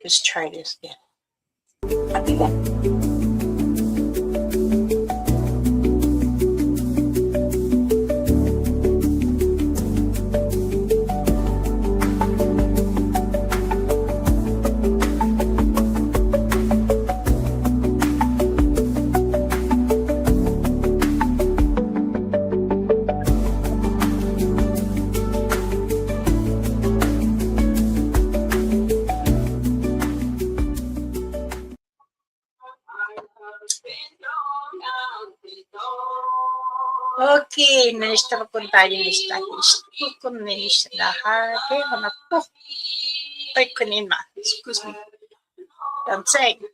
Let's try this again. I'll be back. Okay, na-stop ko tayo na-stop ko na-stop. Ay, kanina. Excuse me. I'm saying,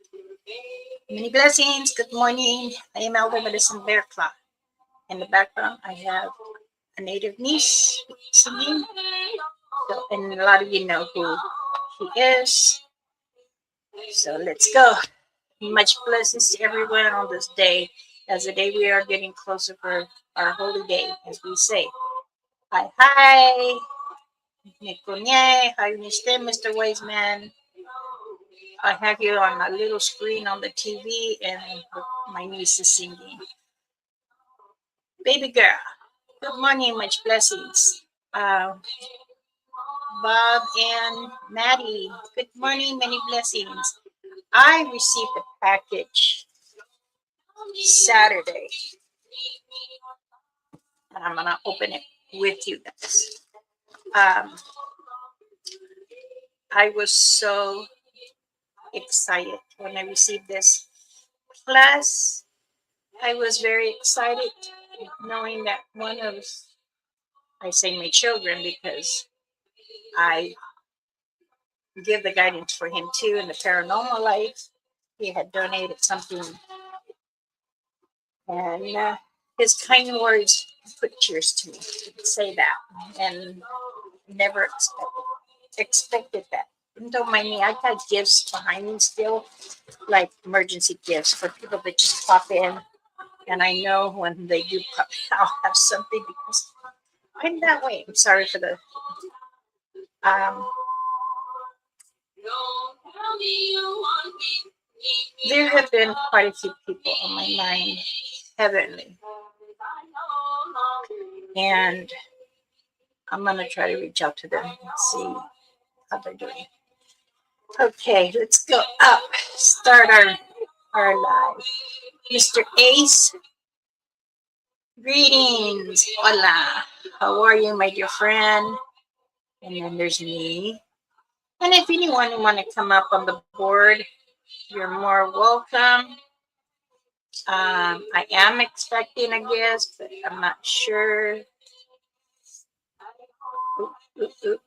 many blessings. Good morning. I am Elder Medicine Bear Claw. In the background, I have a native niece singing. So, and a lot of you know who she is. So let's go. Much blessings to everyone on this day. As the day we are getting closer for our holy day, as we say. Hi, hi. Nikonye. Hi, Mr. Wise Man. I have you on my little screen on the TV, and my niece is singing. Baby girl. Good morning, much blessings. Bob and Maddie. Good morning, many blessings. I received a package Saturday, and I'm gonna open it with you guys. I was so excited when I received this. Plus, I was very excited knowing that one of, I say my children because I give the guidance for him too in the paranormal life. He had donated something, and his kind words put tears to me to say that, and never expected that. Don't mind me, I got gifts behind me still, like emergency gifts for people that just pop in. And I know when they do pop, I'll have something because I'm that way. I'm sorry for the. There have been quite a few people on my mind, heavenly, and I'm gonna try to reach out to them and see how they're doing. Okay, let's go up. Start our live. Mr. Ace, greetings. Hola. How are you, my dear friend? And then there's me. And if anyone want to come up on the board, you're more welcome. I am expecting a guest, but I'm not sure. Oop, oop.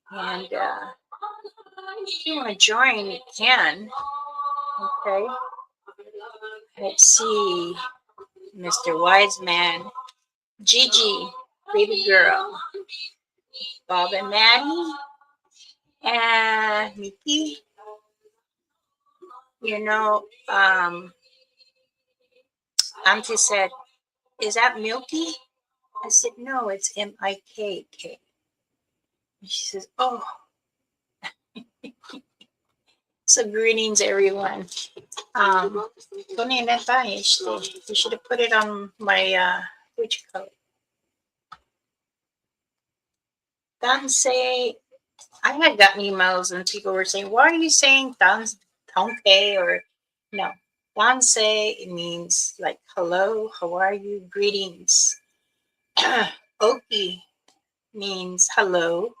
And if you want to join, you can. Okay. Let's see. Mr. Wiseman, Gigi, baby girl, Bob and Maddie, and Mickey. You know, Auntie said, "Is that Milky?" I said, "No, it's Mikk." She says, "Oh." So greetings, everyone. You should have put it on my what you call it. Danse. I had gotten emails and people were saying, "Why are you saying Danse or no?" Danse, it means like hello, how are you, greetings. Oki means hello,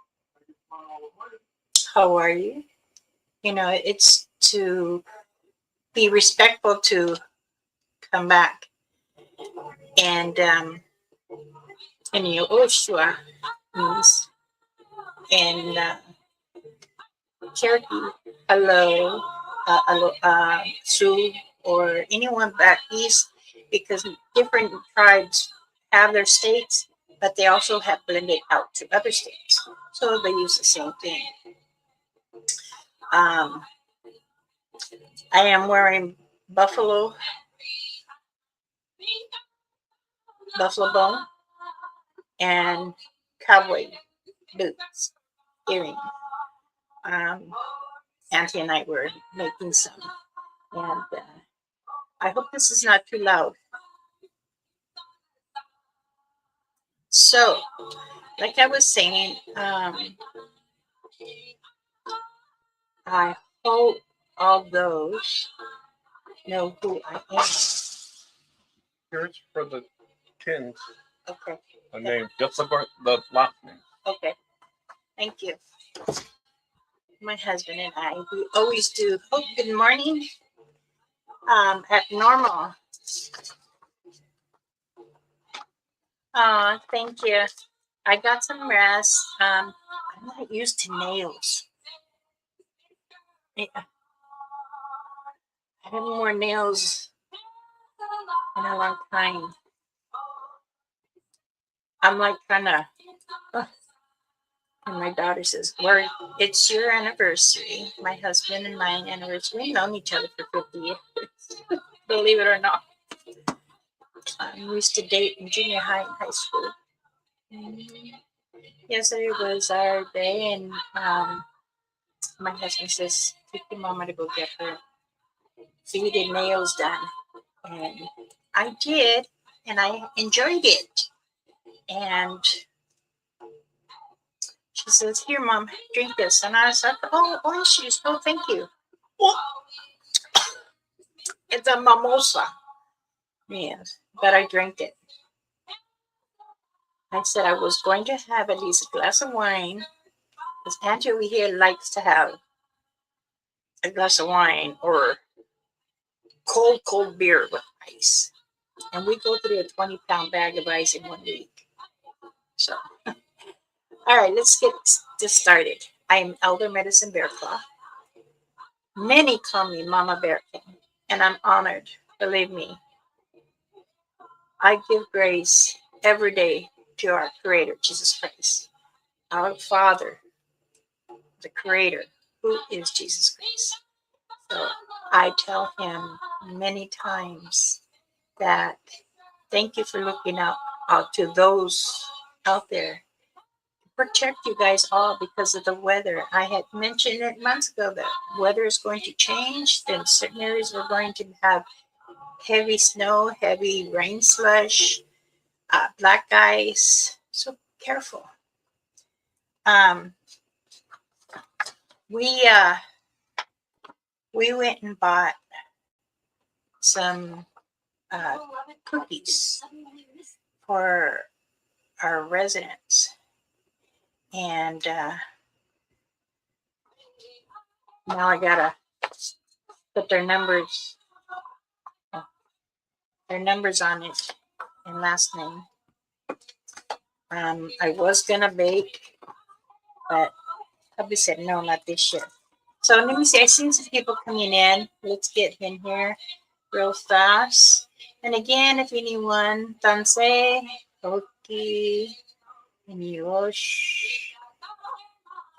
how are you? You know, it's to be respectful, to come back. And Oshua means in Cherokee, hello, Sioux, or anyone back east, because different tribes have their states, but they also have blended out to other states. So they use the same thing. I am wearing buffalo bone and cowboy boots, earrings. Auntie and I were making some. And I hope this is not too loud. So, like I was saying, I hope all those know who I am. Here's for the tins. Okay. A name, just the last name. Okay. Thank you. My husband and I, we always do hope good morning at normal. Thank you. I got some rest. I'm not used to nails. I haven't worn nails in a long time. I'm like trying to. And my daughter says, "Well, it's your anniversary. My husband and my anniversary. We've known each other for 50 years. Believe it or not. We used to date in junior high and high school. Yesterday was our day, and my husband says, take your mama to go get her feet and nails done. And I did, and I enjoyed it. And she says, here, Mom, drink this. And I said, oh, orange juice. Oh, thank you. Oh, it's a mimosa. Yes, but I drank it. I said I was going to have at least a glass of wine, because Auntie over here likes to have a glass of wine or cold beer with ice. And we go through a 20-pound bag of ice in 1 week. So, all right, let's get this started. I am Elder Medicine Bear Claw. Many call me Mama Bear King, and I'm honored. Believe me, I give grace every day to our Creator, Jesus Christ, our Father, the Creator, who is Jesus Christ. So I tell him many times that thank you for looking out to those out there. Protect you guys all because of the weather. I had mentioned it months ago that weather is going to change. Then certain areas are going to have heavy snow, heavy rain slush, black ice. So careful. Um, we we went and bought some cookies for our residents, and now I gotta put their numbers on it and last name. I was gonna bake, but hubby said no, not this year. So let me see. I seen some people coming in. Let's get in here real fast. And again, if anyone, Tanse, Oki, and Yosh,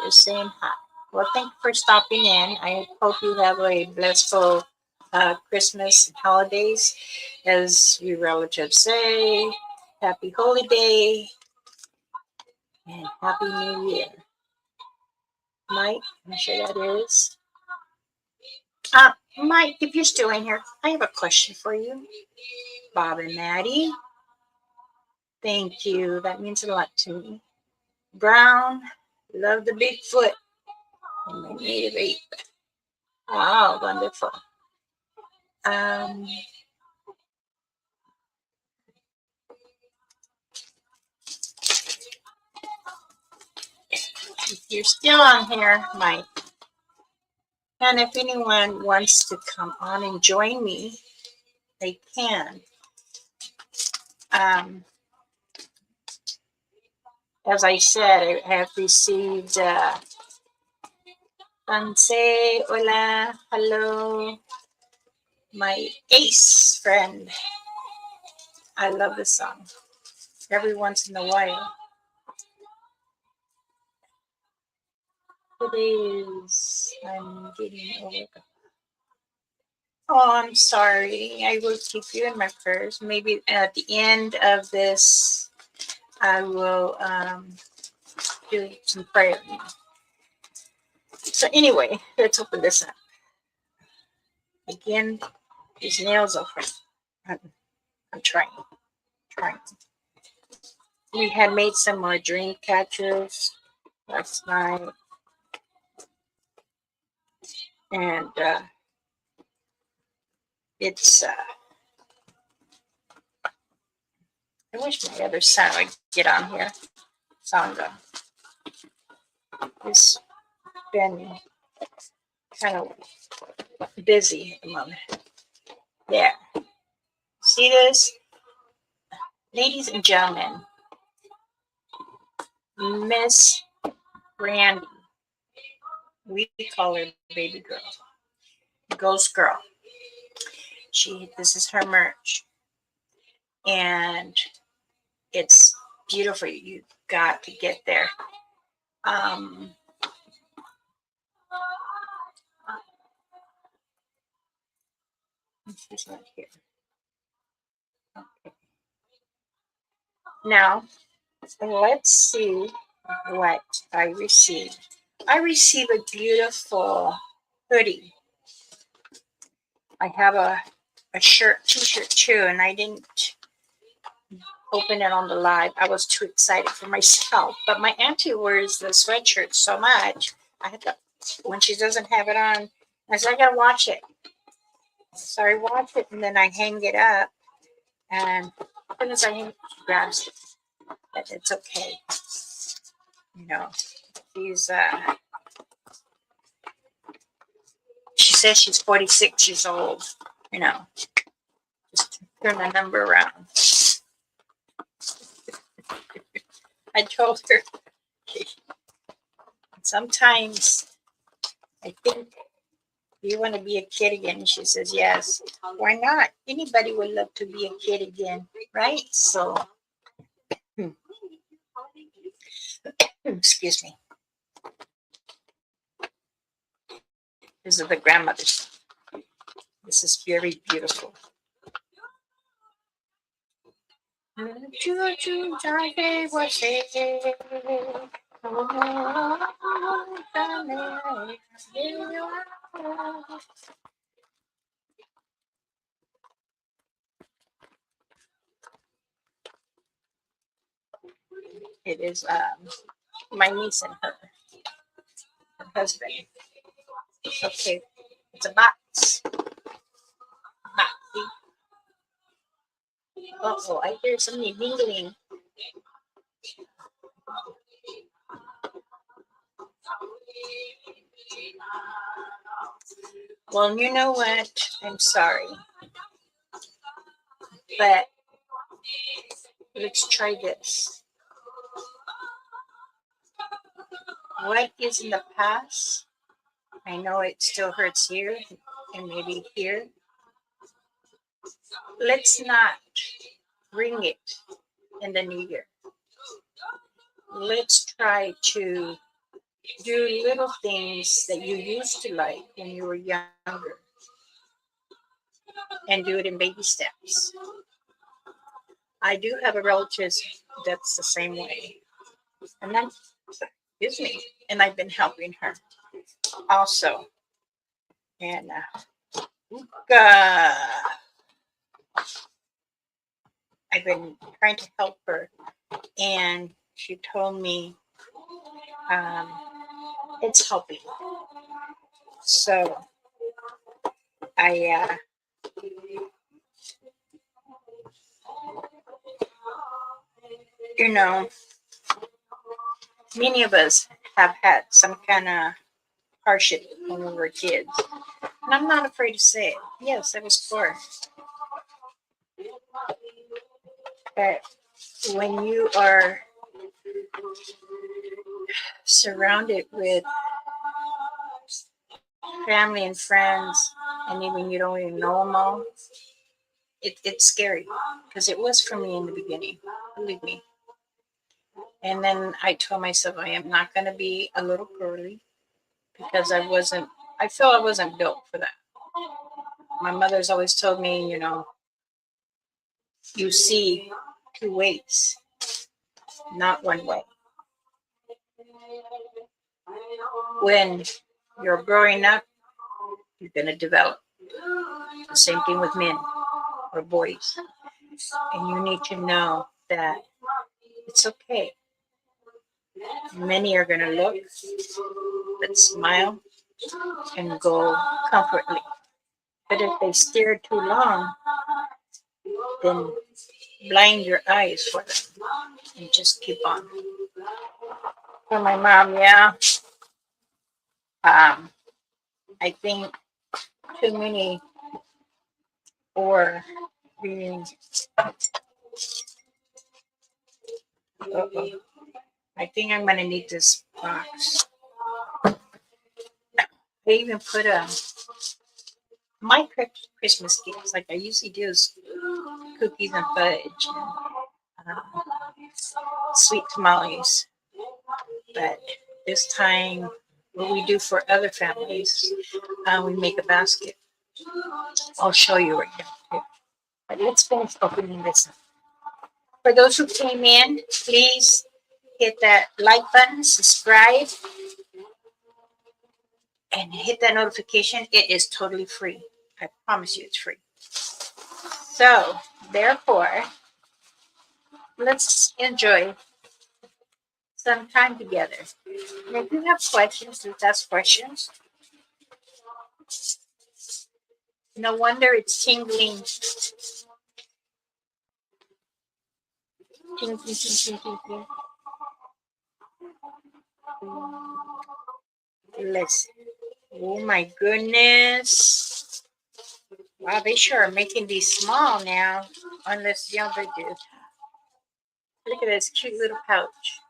you're saying hi. Well, thank you for stopping in. I hope you have a blissful Christmas and holidays. As we relatives say, happy holiday and happy new year. Mike, I'm sure that is. Mike, if you're still in here, I have a question for you. Bob and Maddie, thank you. That means a lot to me. Brown, love the Bigfoot and my native ape. Oh, wonderful. If you're still on here, Mike, and if anyone wants to come on and join me, they can. As I said, I have received Panse, hola, hello, my ace friend. I love this song. Every once in a while. It is. I'm getting over. Oh, I'm sorry. I will keep you in my prayers. Maybe at the end of this, I will do some prayer. So anyway, let's open this up. Again, these nails open. I'm trying. Trying. We had made some more dream catchers last night, and it's. I wish my other son would get on here. Sandra. He's been kind of busy at the moment. There. See this? Ladies and gentlemen, Miss Brandy. We call her baby girl. Ghost girl. This is her merch. And it's beautiful. You got to get there. She's not here. Okay. Now, let's see what I received. I received a beautiful hoodie. I have a t-shirt too, and I didn't open it on the live. I was too excited for myself. But my auntie wears the sweatshirt so much. I had to, when she doesn't have it on, I said, I gotta watch it. So I watch it, and then I hang it up. And as soon as I hang it, she grabs it. But it's okay. You know, she says she's 46 years old. You know, just turn the number around. I told her, sometimes I think you want to be a kid again. She says, yes. Why not? Anybody would love to be a kid again, right? So, excuse me. This is the grandmother's. This is very beautiful. It is my niece and her husband. Okay, it's a box. Oh, I hear something mingling. Well, you know what? I'm sorry. But let's try this. What is in the past? I know it still hurts here and maybe here. Let's not bring it in the new year. Let's try to do little things that you used to like when you were younger and do it in baby steps. I do have a relative that's the same way. And that is me. And I've been helping her also. And I've been trying to help her. And she told me it's helping. So I you know, many of us have had some kind of hardship when we were kids. And I'm not afraid to say it. Yes, I was poor. But when you are surrounded with family and friends, and even you don't even know them all, it's scary because it was for me in the beginning, believe me. And then I told myself I am not going to be a little girly because I feel I wasn't built for that. My mother's always told me, you know, you see two ways, not one way. When You're growing up, you're going to develop. The same thing with men or boys. And you need to know that it's okay. Many are going to look, but smile and go comfortably. But if they stare too long, then blind your eyes for them and just keep on. For my mom, yeah, I think too many or being. Uh-oh. I think I'm gonna need this box. I even put my Christmas gifts, like I usually do, is cookies and fudge, and sweet tamales. But this time, what we do for other families, we make a basket. I'll show you right now. But let's finish opening this. For those who came in, please hit that like button, subscribe, and hit that notification. It is totally free. I promise you it's free. So, therefore, let's enjoy some time together. And if you have questions, let's ask questions. No wonder it's tingling. Ting, ting, ting, ting, ting, ting. Let's see. Oh my goodness. Wow, they sure are making these small now. Unless younger do. Look at this cute little pouch.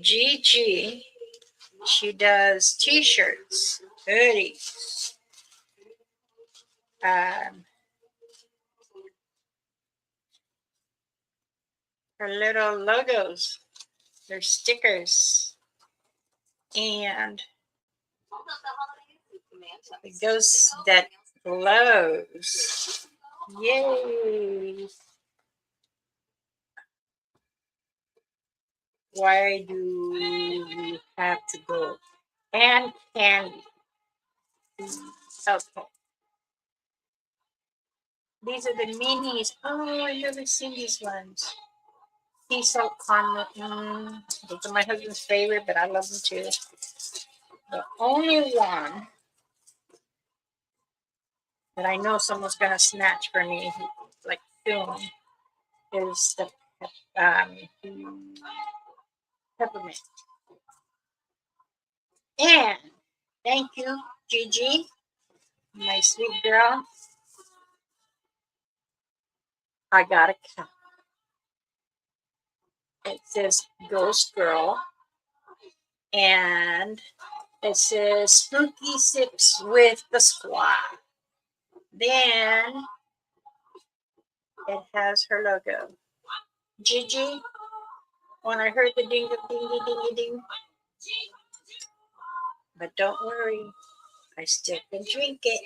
Gigi, she does t-shirts, hoodies, her little logos, their stickers, and it goes that glows. Yay! Why do we have to go? And candy. Okay. These are the minis. Oh, I've never seen these ones. Sea salt caramel. Those are my husband's favorite, but I love them too. The only one that I know someone's gonna snatch for me, like soon, is the peppermint. And thank you, Gigi, my sweet girl. I got a cup. It says Ghost Girl, and it says Spooky Sips with the Squad. Then it has her logo. Gigi, when I heard the ding ding ding ding, but don't worry, I still can drink it.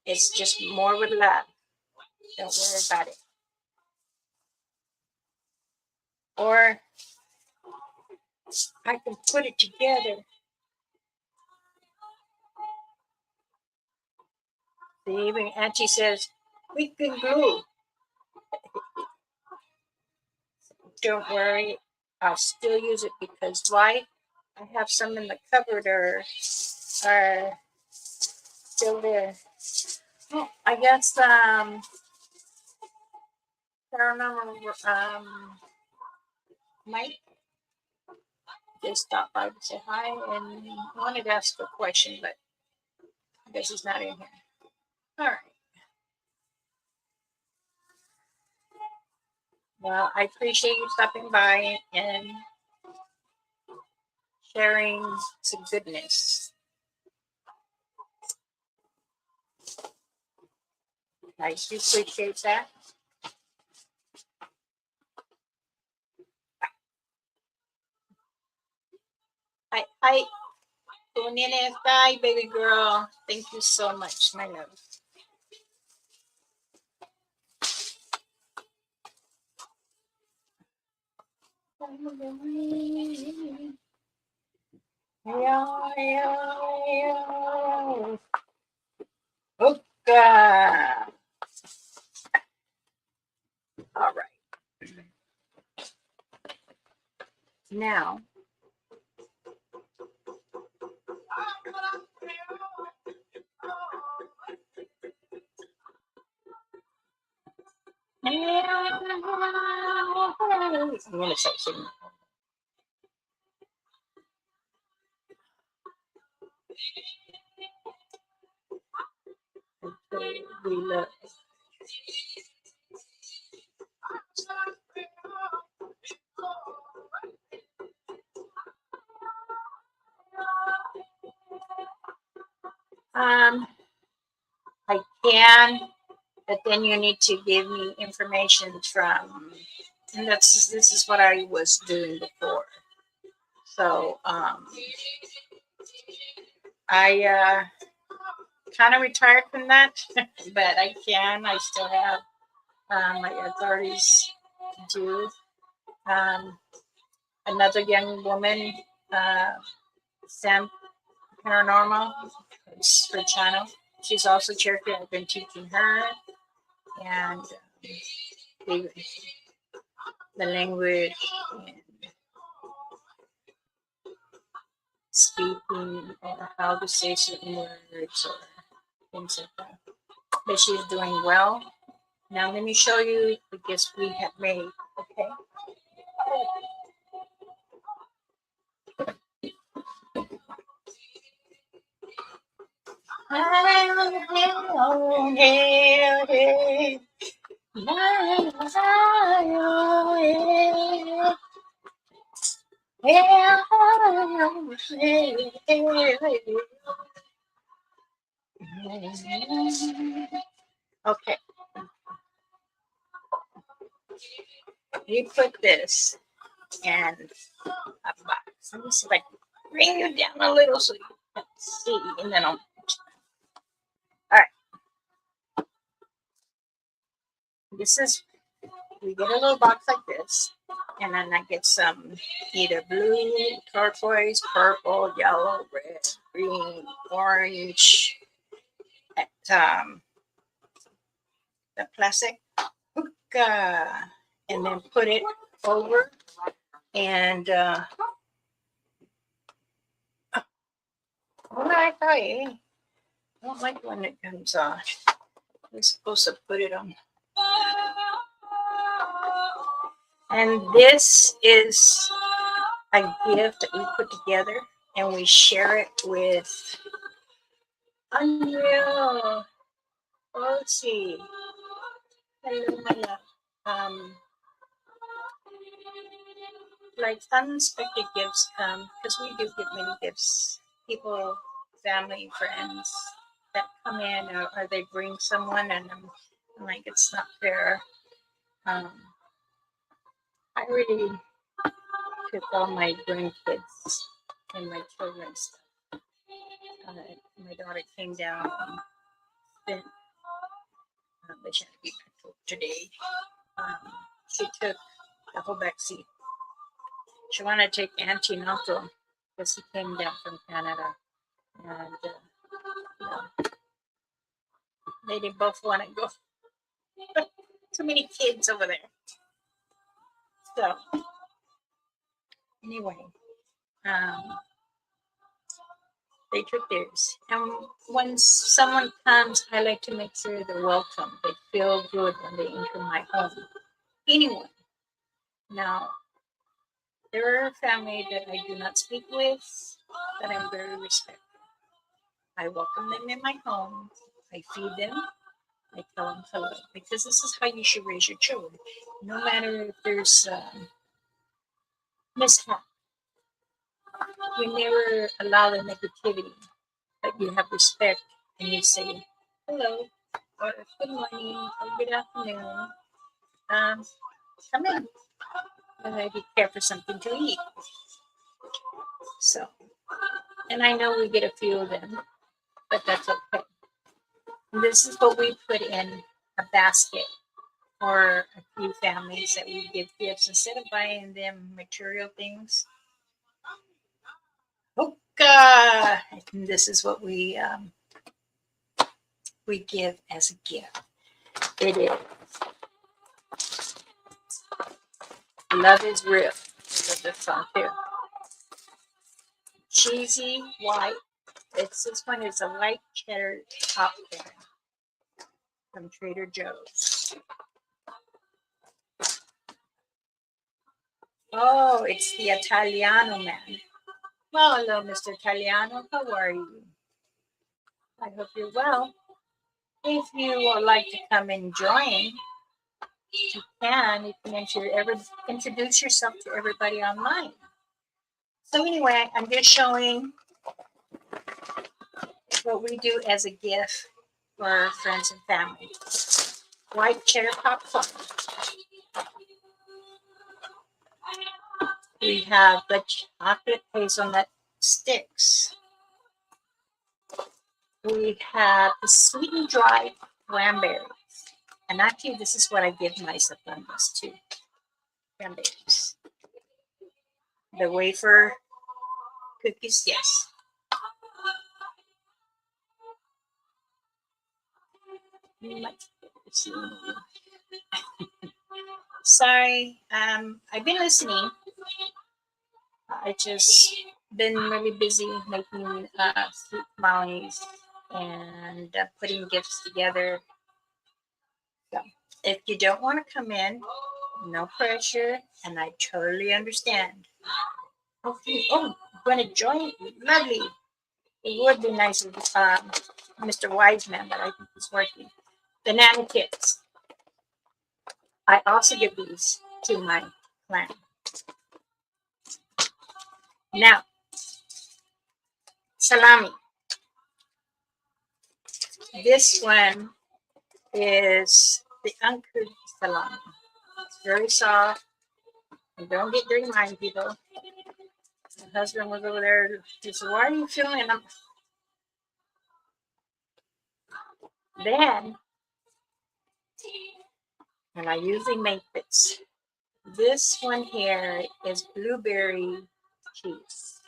It's just more with love. Don't worry about it. Or I can put it together. See, even Auntie says, we can glue. Don't worry, I'll still use it because why? I have some in the cupboard or are still there. Oh, I guess paranormal Mike just stopped by to say hi and wanted to ask a question, but I guess he's not in here. All right. Well, I appreciate you stopping by and sharing some goodness. I do appreciate that. Hi, hi, baby girl. Thank you so much, my love. Yeah, yeah, yeah. Hookah. All right. Now, I'm going to start singing. Okay, we look. I can, but then you need to give me information from, and this is what I was doing before. So I kind of retired from that, but I still have my authorities to do. Another young woman, uh, Sam Paranormal, it's her channel. She's also Cherokee. I've been teaching her and the, the language and speaking or how to say certain words or things like that. But she's doing well. Now let me show you the gifts we have made. Okay. Okay, you put this and a box. Let me see if I can bring you down a little so you can see, and then I'll. All right, this is, we get a little box like this, and then I get some either blue, turquoise, purple, yellow, red, green, orange, um, the plastic hookah, and then put it over and what I thought, I don't like when it comes on. We're supposed to put it on. And this is a gift that we put together and we share it with Unreal. Oh, let's see. Hello, my love. Like unexpected gifts come because we do get many gifts. People, family, friends that come in or they bring someone and I'm like, it's not fair. Um, I really took all my grandkids and my children's stuff. My daughter came down and spent, but she had to be back to work today. She took the whole back seat. She wanted to take Auntie Nato because he came down from Canada. And you know, they didn't both want to go. Too many kids over there. So, anyway, um, they took theirs. And when someone comes, I like to make sure they're welcome. They feel good when they enter my home. Anyone. Now, there are family that I do not speak with, that I'm very respectful. I welcome them in my home. I feed them. I tell them hello because this is how you should raise your children. No matter if there's mishap, you never allow the negativity, but you have respect and you say hello or good morning or good afternoon. Come in. And I care for something to eat. So, and I know we get a few of them, but that's okay. This is what we put in a basket for a few families that we give gifts instead of buying them material things. Oh, And this is what we give as a gift. It is Love is Real. Love this song too. Cheesy white. This one is a white cheddar popcorn from Trader Joe's. Oh, it's the Italiano man. Well, hello, Mr. Italiano. How are you? I hope you're well. If you would like to come and join, you can. You can introduce yourself to everybody online. So anyway, I'm just showing what we do as a gift for our friends and family. White cheddar popcorn. We have the chocolate hazelnut sticks. We have the sweet and dry cranberries. And actually, this is what I give my suppliers too. Cranberries. The wafer cookies, yes. Sorry, I've been listening. I just been really busy making sweet tamales and putting gifts together. So if you don't want to come in, no pressure, and I totally understand. Hopefully, oh, I'm going to join. Lovely. It would be nice if Mr. Wiseman, but I think he's working. Banana kits. I also give these to my clan. Now, salami. This one is the uncooked salami. It's very soft. And don't get dirty mind, people. My husband was over there. He said, "Why are you feeling?" Then, and I usually make this. This one here is blueberry cheese.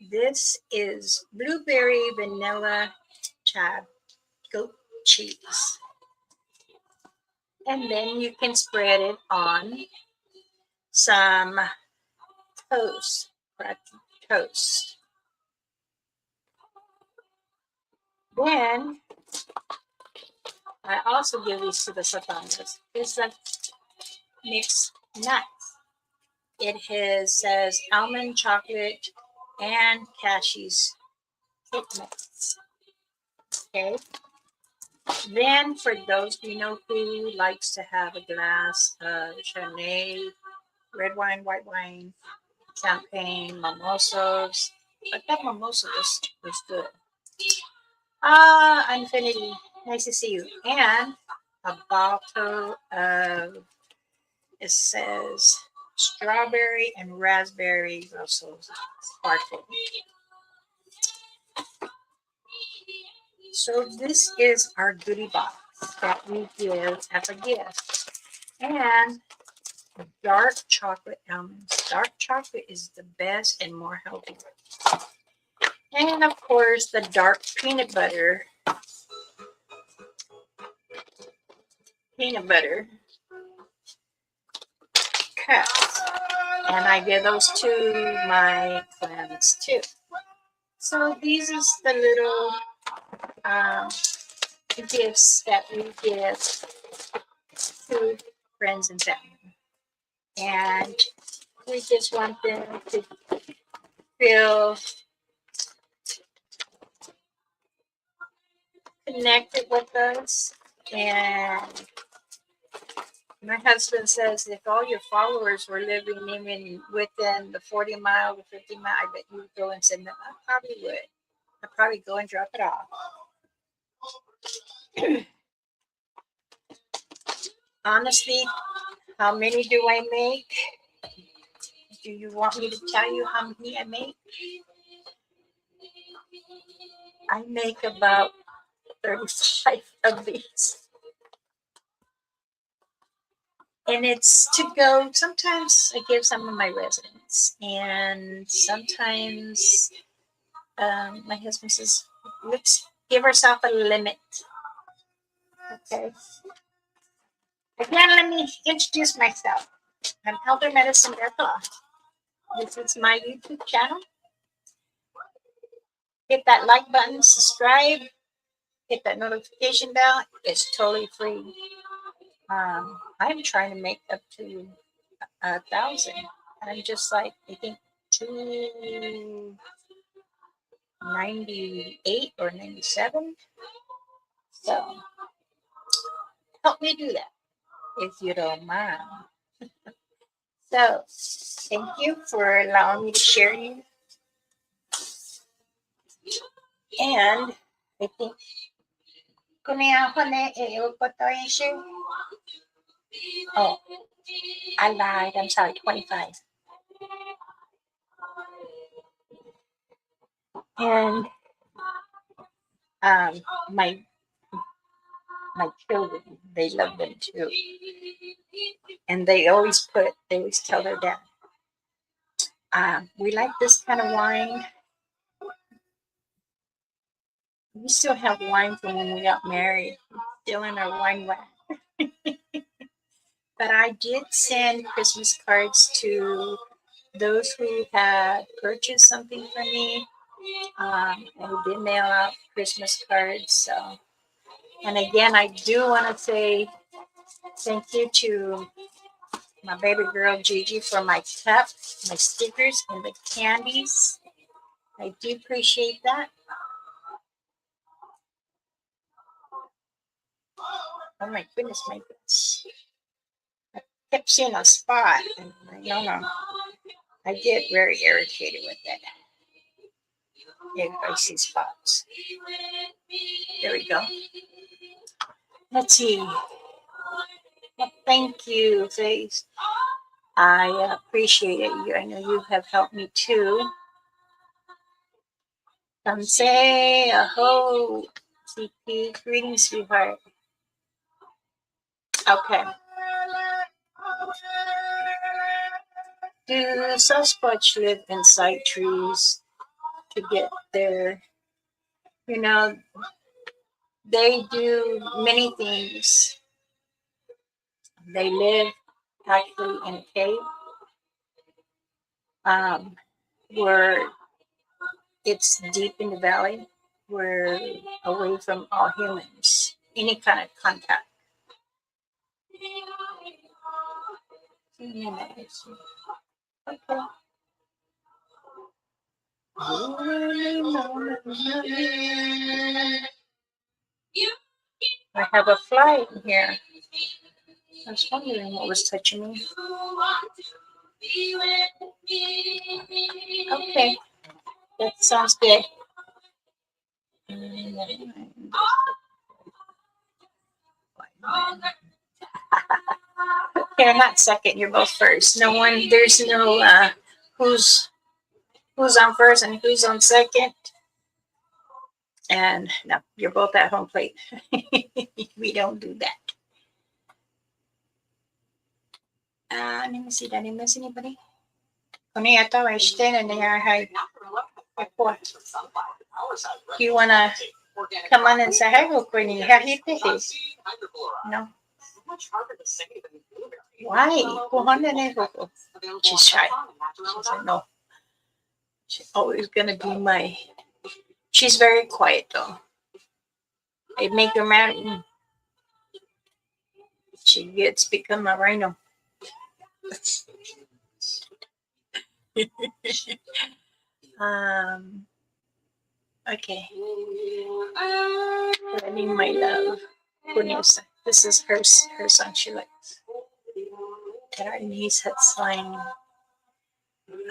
This is blueberry vanilla chab goat cheese. And then you can spread it on some toast, cracked toast. Then I also give these to the satanas. It's like mixed nuts. It says almond, chocolate, and cashews mix. Okay. Then for those who likes to have a glass of Chardonnay, red wine, white wine, champagne, mimosas. But that mimosa was good. Infinity. Nice to see you. And a bottle of, it says strawberry and raspberry also sparkling. So this is our goodie box that we give as a gift. And dark chocolate almonds. Dark chocolate is the best and more healthy. And of course, the dark peanut butter. Cups. And I give those to my clans too. So these is the little gifts that we give to friends and family. And we just want them to feel connected with us. And my husband says if all your followers were living even within the 40-mile to 50-mile, I bet you would go and send them. I probably would. I'd probably go and drop it off. Honestly, how many do I make? Do you want me to tell you how many I make? I make about 35 of these. And it's to go. Sometimes I give some of my residents, and sometimes my husband says, let's give ourselves a limit. Okay. Again, let me introduce myself. I'm Elder Medicine Bertha. This is my YouTube channel. Hit that like button, subscribe, hit that notification bell. It's totally free. I'm trying to make up to 1,000. I'm just like, I think 298 or 97. So help me do that if you don't mind. So thank you for allowing me to share you. And I think oh, I lied. I'm sorry, 25. And um, my my children, they love them too. And they always tell their dad, we like this kind of wine. We still have wine from when we got married, still in our wine rack. But I did send Christmas cards to those who had purchased something from me. I did mail out Christmas cards. So, and again, I do want to say thank you to my baby girl Gigi for my cup, my stickers, and the candies. I do appreciate that. Oh my goodness, my goodness. I kept seeing a spot. And no. I get very irritated with that. Everybody sees spots. There we go. Let's see. Well, thank you, Faith. I appreciate it. I know you have helped me too. Say aho, CP. Greetings, sweetheart. Okay. Do Sasquatch live inside trees to get there? You know, they do many things. They live actually in a cave where it's deep in the valley. We're away from all humans, any kind of contact. Okay. I have a fly in here. I was wondering what was touching me. Okay, that sounds good. You're not second. You're both first. No one. There's no who's on first and who's on second. And no, you're both at home plate. We don't do that. Let me see. Did I miss anybody? You wanna come on and say hi, Courtney? No. Why? She's shy. She said no. She's always gonna be my. She's very quiet though. I make her mad. She gets become a rhino. Okay. Lenny, my love. Kunyosa. This is her song she likes. And our niece had signed.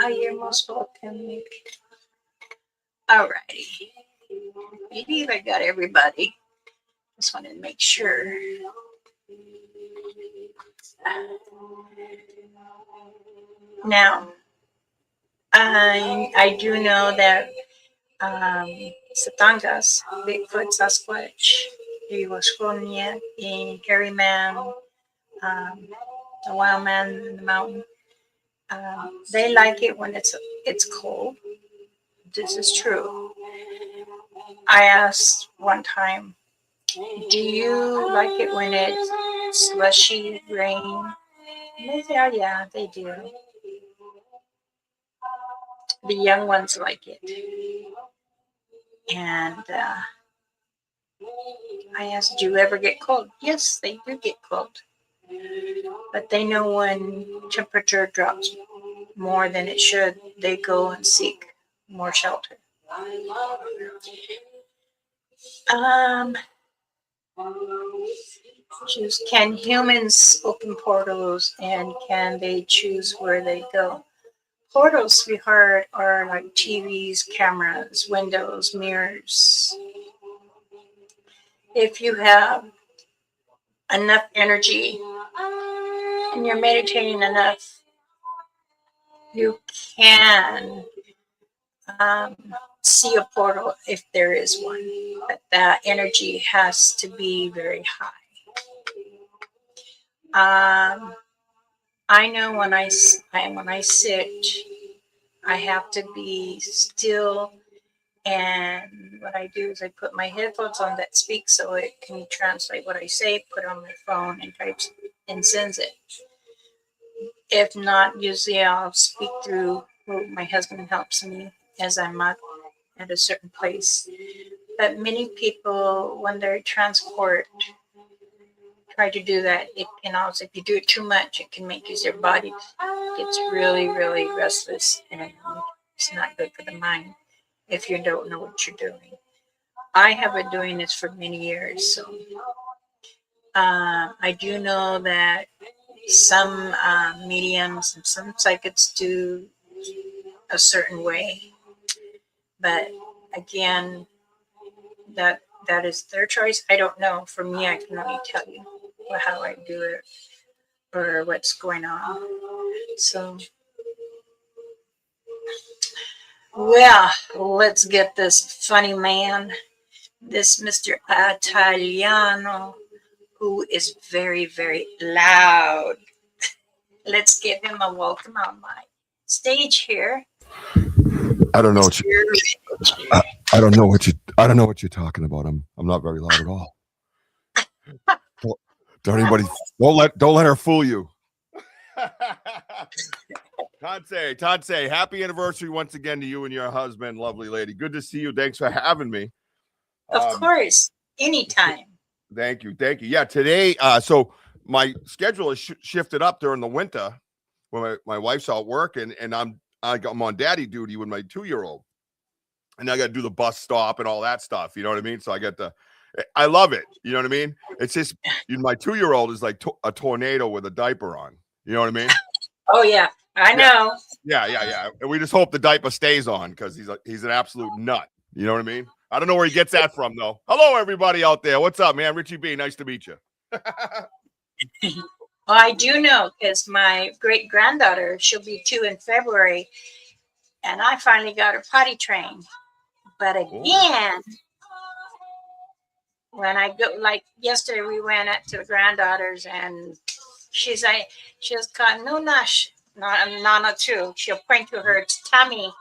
Oh, you're most welcome. Alrighty. Maybe I got everybody. Just wanted to make sure. Now, I do know that Satangas, Bigfoot, Sasquatch, Iwasquonia, in Harryman, the wild man in the mountain. They like it when it's cold. This is true. I asked one time, "Do you like it when it's slushy rain?" And they say, "Oh yeah, they do. The young ones like it." And I asked, "Do you ever get cold?" Yes, they do get cold, but they know when temperature drops more than it should, they go and seek more shelter. Um, choose. Can humans open portals and can they choose where they go? Portals, sweetheart, are like TVs, cameras, windows, mirrors. If you have enough energy and you're meditating enough, you can um, see a portal if there is one. But that energy has to be very high. I know when I sit, I have to be still, and what I do is I put my headphones on that speak so it can translate what I say, put it on my phone, and types and sends it. If not, usually I'll speak through. My husband helps me as I'm at a certain place. But many people, when they transport, try to do that. It can also, if you do it too much, it can make your body gets really, really restless, and it's not good for the mind if you don't know what you're doing. I have been doing this for many years, so I do know that some mediums and some psychics do a certain way, but again, that is their choice. I don't know. For me, I can only tell you how I do it or what's going on. So, well, let's get this funny man, this Mr. Italiano, who is very, very loud. Let's give him a welcome on my stage here. I don't know what you. Mr. I don't know what you. I don't know what you're talking about. I'm not very loud at all. Don't anybody. Don't let her fool you. Tante, happy anniversary once again to you and your husband, lovely lady. Good to see you. Thanks for having me. Of course, anytime. Thank you. Yeah, today. So my schedule is shifted up during the winter when my wife's out working, and I'm on daddy duty with my 2-year-old, and I got to do the bus stop and all that stuff. You know what I mean? So I love it. You know what I mean? It's just my 2-year-old is like a tornado with a diaper on. You know what I mean? Oh yeah, I know. Yeah. And we just hope the diaper stays on because he's an absolute nut. You know what I mean? I don't know where he gets that from though. Hello, everybody out there. What's up, man? Richie B. Nice to meet you. Well, I do know because my great granddaughter, she'll be 2 in February, and I finally got her potty trained. But again, when I go, like yesterday, we went out to the granddaughters, and she's like, she was called Nunash, Nana too. She'll point to her tummy,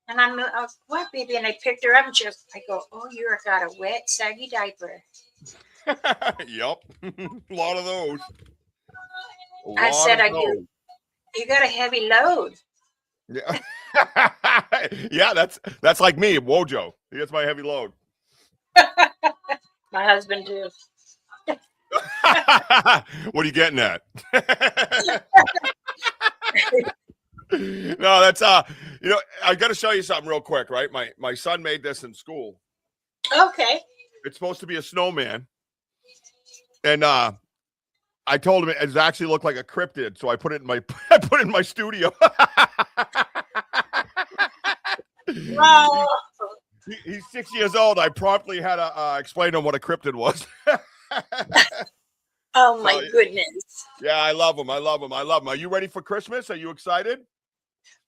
and I was, what, baby? And I picked her up, and I go, oh, you got a wet, saggy diaper. Yep, a lot of those. I said, you got a heavy load. Yeah, yeah, that's like me, Wojo. He gets my heavy load. My husband too. What are you getting at? No, that's I got to show you something real quick, right? My son made this in school. Okay. It's supposed to be a snowman, and I told him it actually looked like a cryptid, so I put it in my studio. Wow. He's 6 years old. I promptly had to explain to him what a cryptid was. Oh my goodness. Yeah, I love him. Are you ready for Christmas? Are you excited?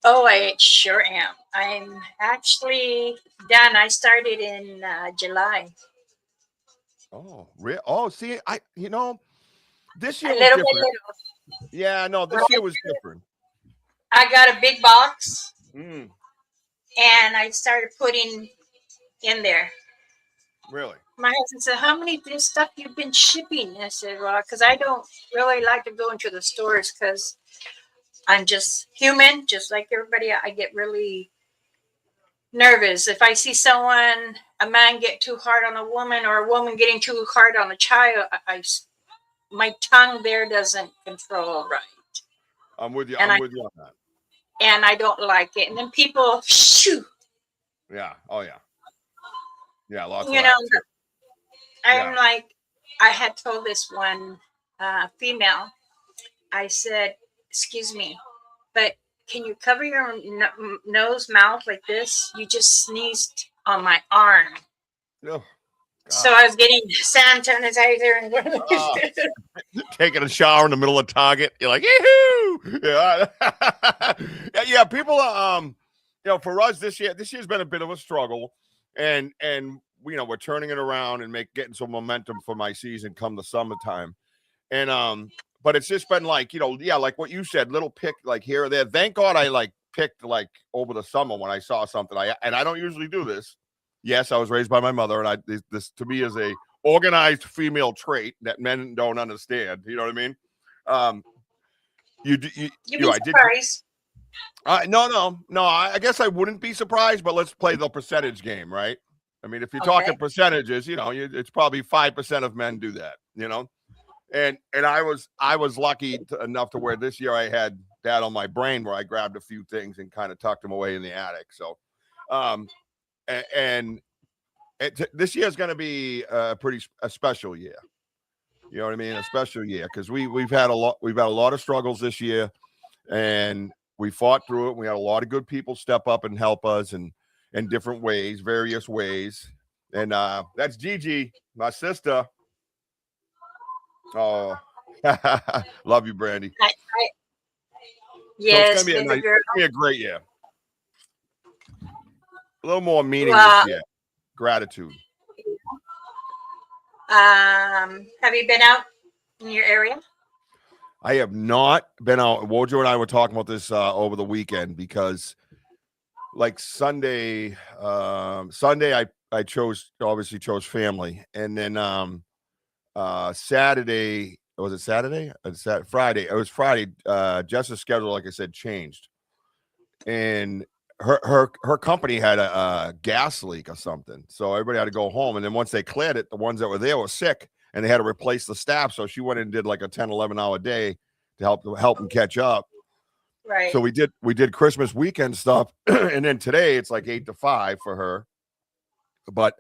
Oh, I sure am. I'm actually done. I started in July. Oh, real? Oh, see, this year A was little different. Yeah, no, this year was different. I got a big box Mm, and I started putting in there. really? My husband said, "How many this stuff you've been shipping?" I said, "Well, because I don't really like to go into the stores because I'm just human, just like everybody. I get really nervous if I see someone, a man get too hard on a woman, or a woman getting too hard on a child. My tongue there doesn't control right, I'm with you. and I'm with you on that. I don't like it. And then people, shoo, Yeah. Oh yeah. Yeah. Lots of you know, that too. I'm Yeah. like, I had told this one female, I said, "Excuse me, but can you cover your nose, mouth like this? You just sneezed on my arm." Oh, So God. I was getting sanitizer and Ah, taking a shower in the middle of Target. You're like, yee-hoo! Yeah. Yeah. People are, for us this year's been a bit of a struggle, and we're turning it around and getting some momentum for my season come the summertime. And but it's just been like, like what you said, little pick like here or there. Thank God I like picked like over the summer when I saw something. I don't usually do this. Yes, I was raised by my mother, and this to me is a organized female trait that men don't understand. You know what I mean? Um, you'd be I did. surprised. No. I guess I wouldn't be surprised, but let's play the percentage game, right? I mean, if you're talking Okay. percentages, it's probably 5% of men do that. And I was lucky enough to where this year I had that on my brain where I grabbed a few things and kind of tucked them away in the attic. So, and this year is going to be a special year. You know what I mean? A special year because we've had a lot of struggles this year, and we fought through it. We had a lot of good people step up and help us in different ways, various ways. And that's Gigi, my sister. Oh, love you, Brandy. So it's Yes, gonna baby girl. be a great year. A little more meaning Well, this year. Gratitude. have you been out in your area? I have not been out. Wojo and I were talking about this over the weekend because, like Sunday, I chose family, and then Saturday, was it Saturday? Friday. It was Friday. Jess's schedule, like I said, changed, and her company had a gas leak or something, so everybody had to go home. And then once they cleared it, the ones that were there were sick, and they had to replace the staff. So she went and did like a 10, 11-hour day to help them catch up. Right. So we did Christmas weekend stuff, and then today it's like 8 to 5 for her. But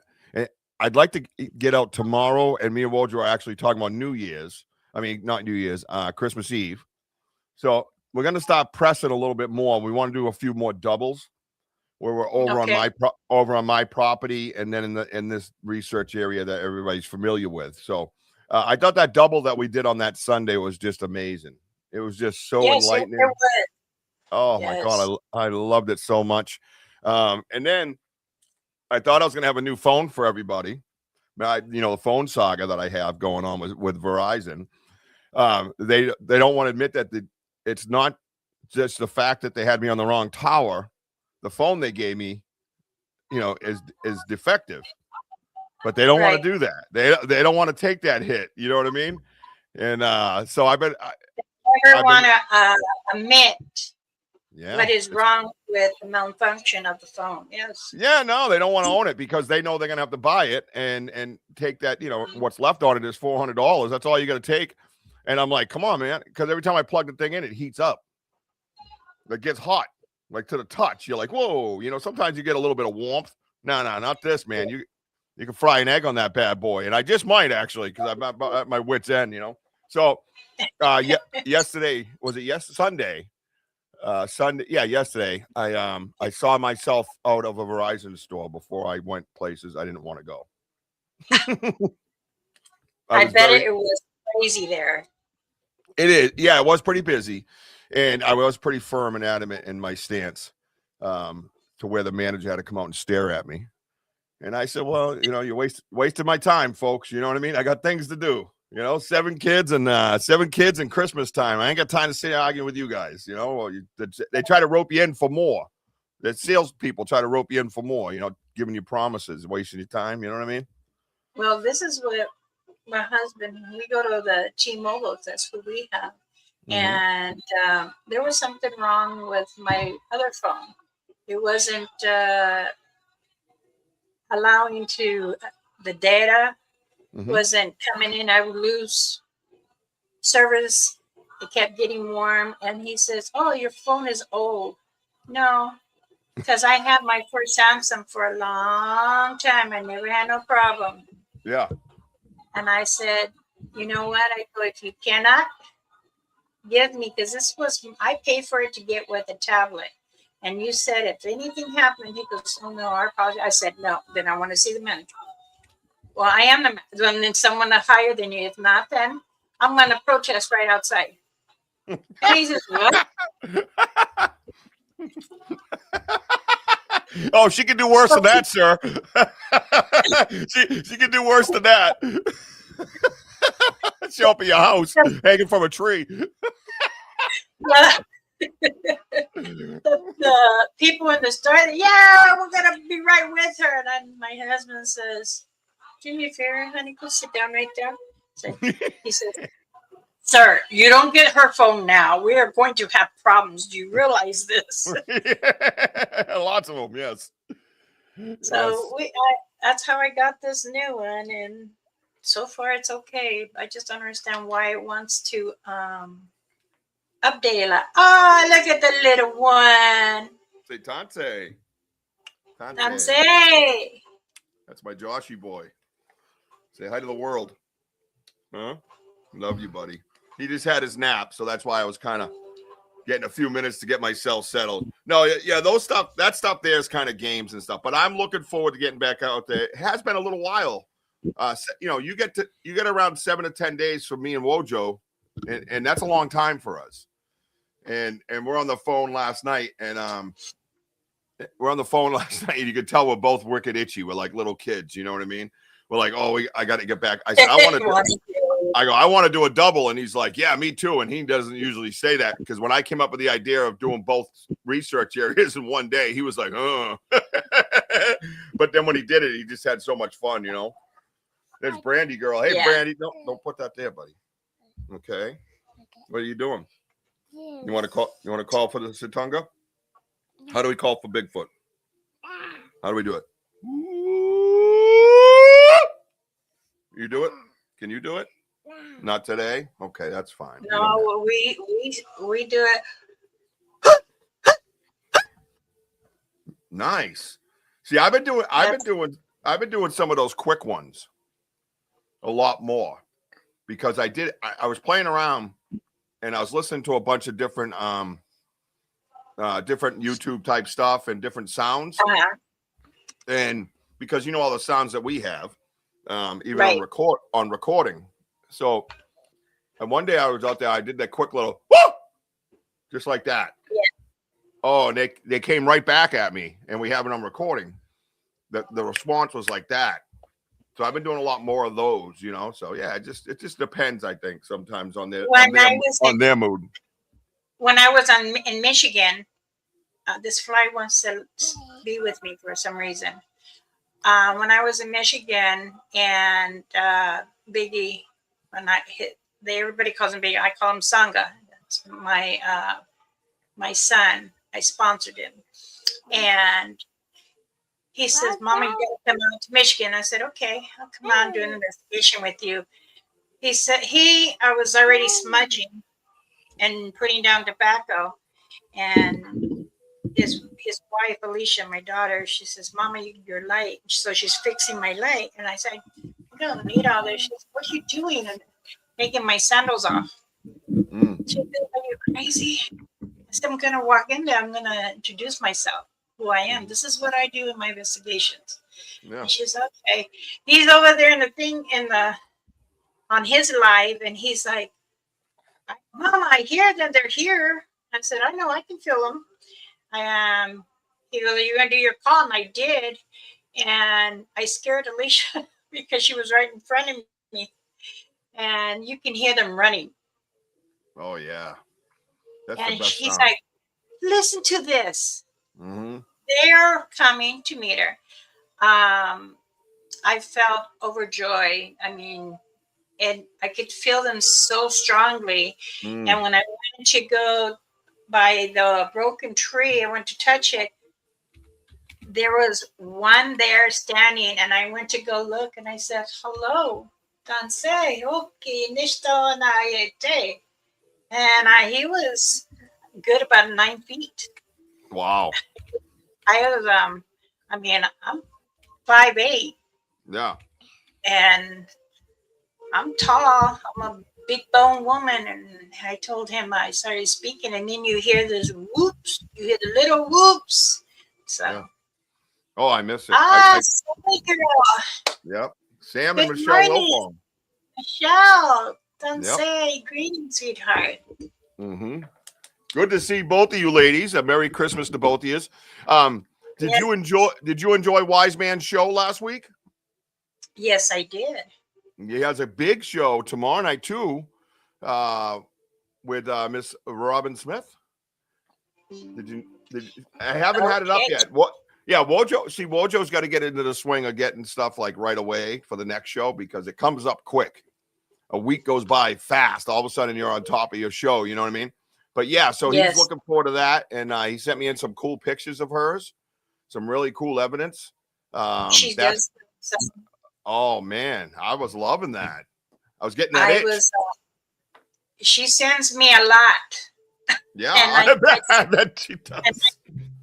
I'd like to get out tomorrow, and me and Wojo are actually talking about New Year's. I mean, not New Year's, Christmas Eve. So we're going to start pressing a little bit more. We want to do a few more doubles where we're over on my property, and then in this research area that everybody's familiar with. So I thought that double that we did on that Sunday was just amazing. It was just so enlightening. Oh my God, I loved it so much. And then I thought I was going to have a new phone for everybody. The phone saga that I have going on with Verizon. They don't want to admit that it's not just the fact that they had me on the wrong tower. The phone they gave me, is defective, but they don't want to do that. They don't want to take that hit. You know what I mean? And so I never want to admit what is it's wrong with the malfunction of the phone. Yes. Yeah, no, they don't want to own it because they know they're gonna have to buy it and take that. What's left on it is $400. That's all you got to take. And I'm like, come on, man, because every time I plug the thing in, it heats up. It gets hot, like to the touch. You're like, whoa. Sometimes you get a little bit of warmth. No, not this, man. You can fry an egg on that bad boy, and I just might actually because I'm at my wit's end. So, yesterday was it? Sunday. Sunday, yesterday I saw myself out of a Verizon store before I went places I didn't want to go. I bet it was crazy there. It is, it was pretty busy, and I was pretty firm and adamant in my stance, to where the manager had to come out and stare at me. And I said, well, you're wasting my time, folks. You know what I mean? I got things to do. You know, 7 kids and Christmas time. I ain't got time to sit arguing with you guys. You know, they try to rope you in for more. The salespeople try to rope you in for more. You know, giving you promises, wasting your time. You know what I mean? Well, this is what my husband, we go to the T-Mobile, that's who we have. And there was something wrong with my other phone. It wasn't allowing the data wasn't coming in. I would lose service. It kept getting warm. And he says, oh, your phone is old. No, because I had my first Samsung for a long time. I never had no problem. Yeah. And I said, you know what? I go, if you cannot give me, because I paid for it to get with a tablet. And you said, if anything happened, he goes, oh no, I apologize. I said, no, then I want to see the manager. Well, I am the manager. And then someone higher than you. If not, then I'm going to protest right outside. And he says, what? Oh, she can do worse than that, sir. she can do worse than that. Show up at your house hanging from a tree. The people in the store, yeah, we're gonna be right with her. And then my husband says, "Do me a favor, honey, go sit down right there." So he says, "Sir, you don't get her phone now. We are going to have problems. Do you realize this?" Lots of them, yes. So that's how I got this new one, and so far it's okay. I just don't understand why it wants to update. Like, oh, look at the little one. Say Tante. Tante. That's my Joshy boy. Say hi to the world. Huh? Love you, buddy. He just had his nap, so that's why I was kind of getting a few minutes to get myself settled. No, yeah, that stuff there is kind of games and stuff. But I'm looking forward to getting back out there. It has been a little while. You get around 7 to 10 days for me and Wojo, and that's a long time for us. And we're on the phone last night, and you could tell we're both wicked itchy. We're like little kids, you know what I mean? We're like, oh, I got to get back. I said, I want to do a double, and he's like, yeah, me too. And he doesn't usually say that, because when I came up with the idea of doing both research areas in one day, he was like, But then when he did it, he just had so much fun, you know. There's Brandy girl. Hey, yeah. Brandy, don't put that there, buddy. Okay. What are you doing? You want to call for the Satunga? How do we call for Bigfoot? How do we do it? You do it? Can you do it? Not today? Okay, that's fine. No, we do it. Nice. See, I've been doing some of those quick ones a lot more, because I was playing around and I was listening to a bunch of different different YouTube type stuff and different sounds. And because you know all the sounds that we have, even right. on recording. So, and one day I was out there, I did that quick little whoo! Just like that. Yeah. Oh, and they came right back at me, and we have it on recording. The response was like that. So I've been doing a lot more of those, you know. So yeah, it just depends, I think, sometimes on their mood. When I was in Michigan, this fly wants to be with me for some reason. When I was in Michigan, and Biggie, everybody calls him Biggie. I call him Sangha. That's my son. I sponsored him, and he says, "Mama, you gotta come out to Michigan." I said, "Okay, I'll come out and do an investigation with you." He said I was already smudging and putting down tobacco, and his wife Alicia, my daughter, she says, "Mama, your light." So she's fixing my light, and I said, "I don't need all this." She says, "What are you doing?" And taking my sandals off. She said, "Are you crazy?" I said, "I'm gonna walk in there. I'm gonna introduce myself, who I am. This is what I do in my investigations." Yeah. And she's okay. He's over there in the thing on his live, and he's like, "Mama, I hear that they're here." I said, "I know, I can feel them." He goes, "You're gonna do your call," and I did, and I scared Alicia because she was right in front of me, and you can hear them running. Oh yeah, that's And the best he's sound. like, listen to this. Mm-hmm. They're coming to meet her. I felt overjoyed. I mean, and I could feel them so strongly. Mm. And when I went to go by the broken tree, I went to touch it. There was one there standing, and I went to go look, and I said, "Hello, Tansei, okay, nisto na yete." And he was good about 9 feet. Wow. I was, I mean, I'm 5'8", Yeah. and I'm tall. I'm a big bone woman, and I told him I started speaking, and then you hear this whoops. You hear the little whoops. So, Yeah. Oh, I miss it. sorry, girl. Yep. Sam and Good Michelle morning. Wilfong. Michelle, don't Yep. say greetings, sweetheart. Mm-hmm. Good to see both of you ladies. A Merry Christmas to both of you. Did Yes. you enjoy Wise Man's show last week? Yes, I did. He has a big show tomorrow night too, with Miss Robin Smith. I haven't had it up Okay. yet. What? Yeah, Wojo. See, Wojo's got to get into the swing of getting stuff like right away for the next show because it comes up quick. A week goes by fast. All of a sudden, you're on top of your show. You know what I mean? But yeah, so Yes. he's looking forward to that, and he sent me in some cool pictures of hers, some really cool evidence. She does. So Oh man, I was loving that. I was getting that itch. She sends me a lot. Yeah, and I bet she does.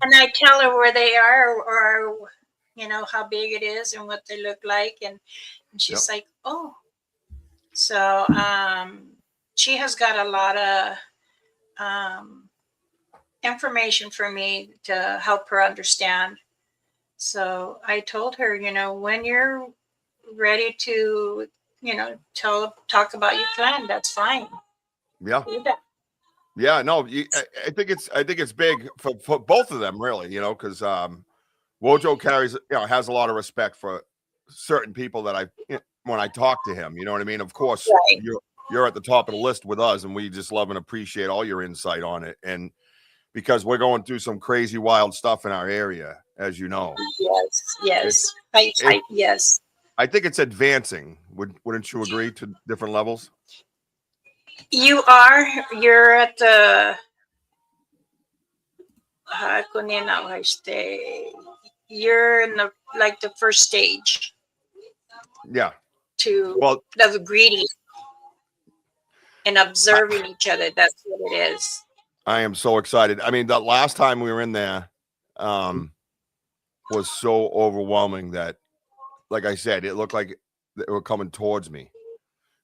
And I tell her where they are, or how big it is and what they look like, and she's like, oh. So she has got a lot of information for me to help her understand. So I told her, when you're ready to, talk about your plan, that's fine. Yeah. Do that. Yeah, no, I think it's big for both of them, really, because Wojo has a lot of respect for certain people that when I talk to him, you know what I mean? Of course, Right. you're at the top of the list with us, and we just love and appreciate all your insight on it, and because we're going through some crazy, wild stuff in our area, as you know. Yes. Yes. I think it's advancing. Wouldn't you agree to different levels? You're at the you're in the first stage Yeah. of greeting and observing each other. That's what it is. I am so excited. I mean, the last time we were in there was so overwhelming that, like I said, it looked like they were coming towards me.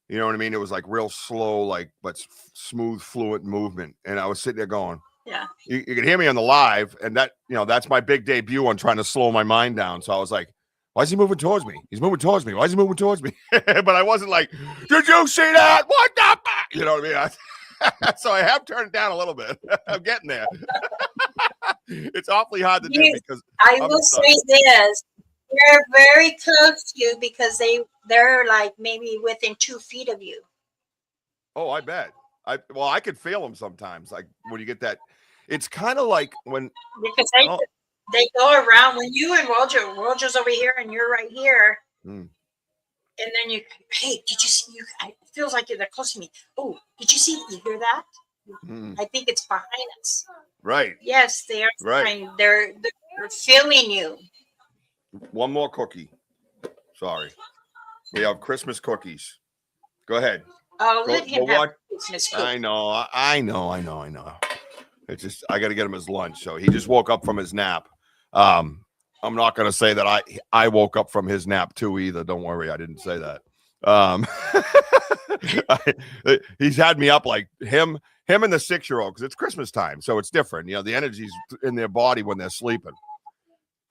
You know what I mean? It was like real slow, but smooth, fluent movement. And I was sitting there going, yeah, you can hear me on the live. And that's my big debut on trying to slow my mind down. So I was like, why is he moving towards me? He's moving towards me. Why is he moving towards me? But I wasn't like, did you see that? What the fuck? You know what I mean? So I have turned it down a little bit. I'm getting there. It's awfully hard to do because I will say this. They're very close to you because they're like maybe within 2 feet of you. Oh, I bet. I could feel them sometimes. Like when you get that, it's kind of like when because they go around when you and Roger's over here and you're right here. And then hey, did you see? It feels like they're close to me. Oh, did you see? You hear that? I think it's behind us. Right. Yes, they are. Right. They're feeling you. One more cookie. Sorry. We have Christmas cookies. Go ahead. Oh, let him have Christmas cookies. I know. It's just I got to get him his lunch. So he just woke up from his nap. I'm not going to say that I woke up from his nap too either. Don't worry, I didn't say that. He's had me up like him and the 6-year-old because it's Christmas time, so it's different. The energy's in their body when they're sleeping.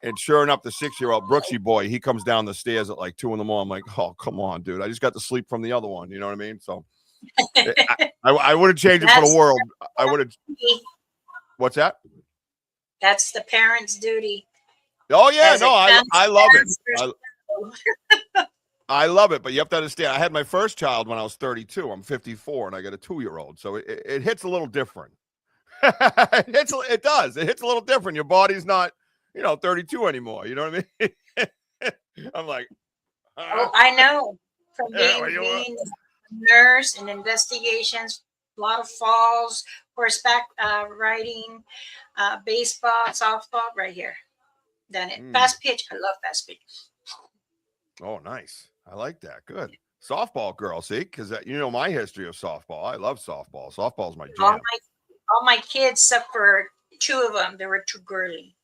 And sure enough, the 6-year-old Brooksy boy, he comes down the stairs at like 2 a.m. I'm like, oh, come on, dude. I just got to sleep from the other one. You know what I mean? So I wouldn't change it for the world. I would have. What's that? That's the parents' duty. Oh, yeah. No, I love it. I love it, but you have to understand. I had my first child when I was 32. I'm 54, and I got a 2-year-old, so it hits a little different. It does. It hits a little different. Your body's not, 32 anymore. You know what I mean? I'm like, Oh, I know. From Yeah, what do you being a nurse and investigations, a lot of falls, horseback riding, baseball, softball, right here. Done it. Fast pitch. I love fast pitch. oh, nice. I like that. Good. Softball girl, see, because my history of softball. I love softball. Softball's my All jam. my kids, except for 2 of them, they were too girly.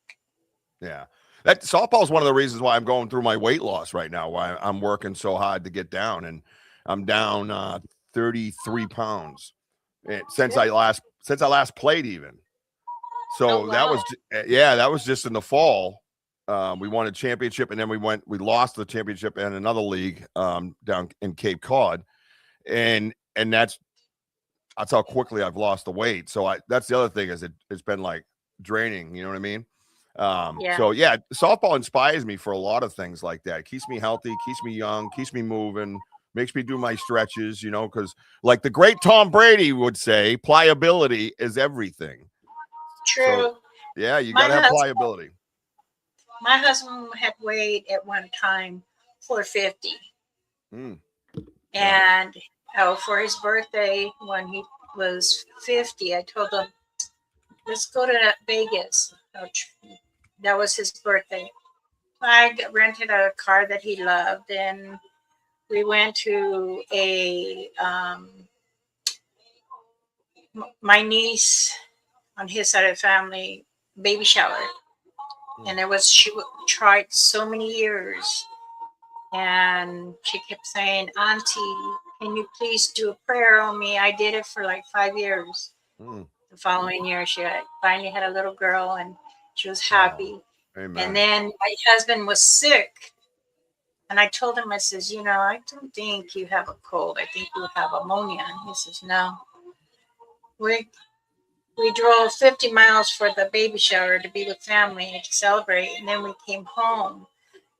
Yeah. That softball is one of the reasons why I'm going through my weight loss right now, why I'm working so hard to get down. And I'm down 33 pounds since I last played even. So Oh, wow. that was just in the fall. We won a championship, and then we lost the championship in another league down in Cape Cod. And that's how quickly I've lost the weight. So that's the other thing is it's been like draining, you know what I mean? So yeah, softball inspires me for a lot of things like that. It keeps me healthy, keeps me young, keeps me moving, makes me do my stretches, because like the great Tom Brady would say, pliability is everything. True. So, yeah, you got to have pliability. My husband had weighed at one time 450. And for his birthday, when he was 50, I told him, let's go to Vegas. That was his birthday. I rented a car that he loved, and we went to my niece on his side of the family baby shower. And she tried so many years, and she kept saying, Auntie, can you please do a prayer on me? I did it for like 5 years. The following year, she finally had a little girl, and she was happy. Amen. And then my husband was sick, and I told him, I says, I don't think you have a cold. I think you have pneumonia. And he says, no. We drove 50 miles for the baby shower to be with family to celebrate, and then we came home.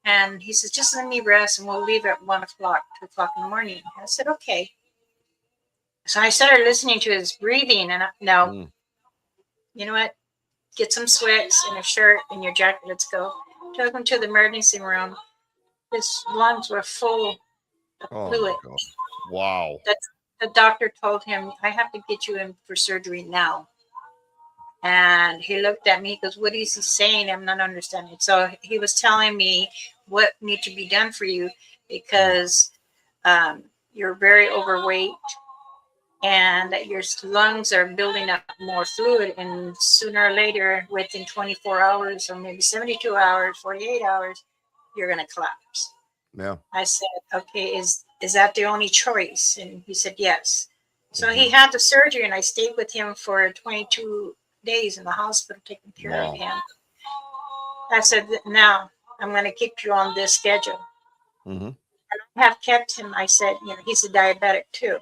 And he says, just let me rest, and we'll leave at 1 o'clock, 2 o'clock in the morning. I said, okay. So I started listening to his breathing, and you know what? Get some sweats and a shirt and your jacket. Let's go. Took him to the emergency room. His lungs were full of fluid. Wow. The doctor told him, I have to get you in for surgery now. And he looked at me, he goes, what is he saying? I'm not understanding. So he was telling me what needs to be done for you because you're very overweight and that your lungs are building up more fluid. And sooner or later, within 24 hours or maybe 72 hours, 48 hours, you're going to collapse. Yeah. I said, okay, is that the only choice? And he said, yes. So he had the surgery, and I stayed with him for 22 days in the hospital taking care of him. I said, now I'm going to keep you on this schedule. And I have kept him. I said, he's a diabetic too.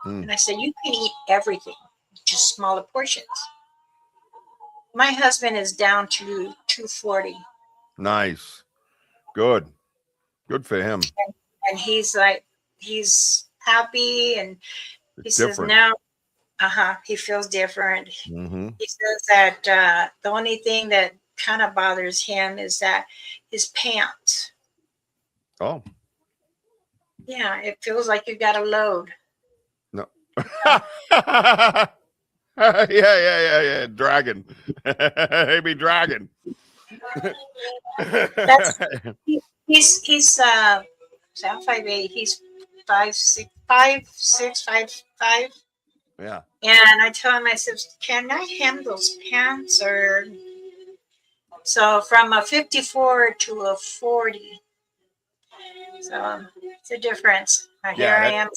And I said, you can eat everything, just smaller portions. My husband is down to 240. Nice. Good for him. And he's happy, and he says different. now he feels different. He says that the only thing that kind of bothers him is that his pants. Oh. Yeah, it feels like you got a load. No. Yeah. Dragon. Maybe dragon. He's I'm 5'8". He's 5'6", 5'5". Yeah. And I tell him, I said, can I hem those pants? Or so from a 54 to a 40. So it's a difference. Here I am.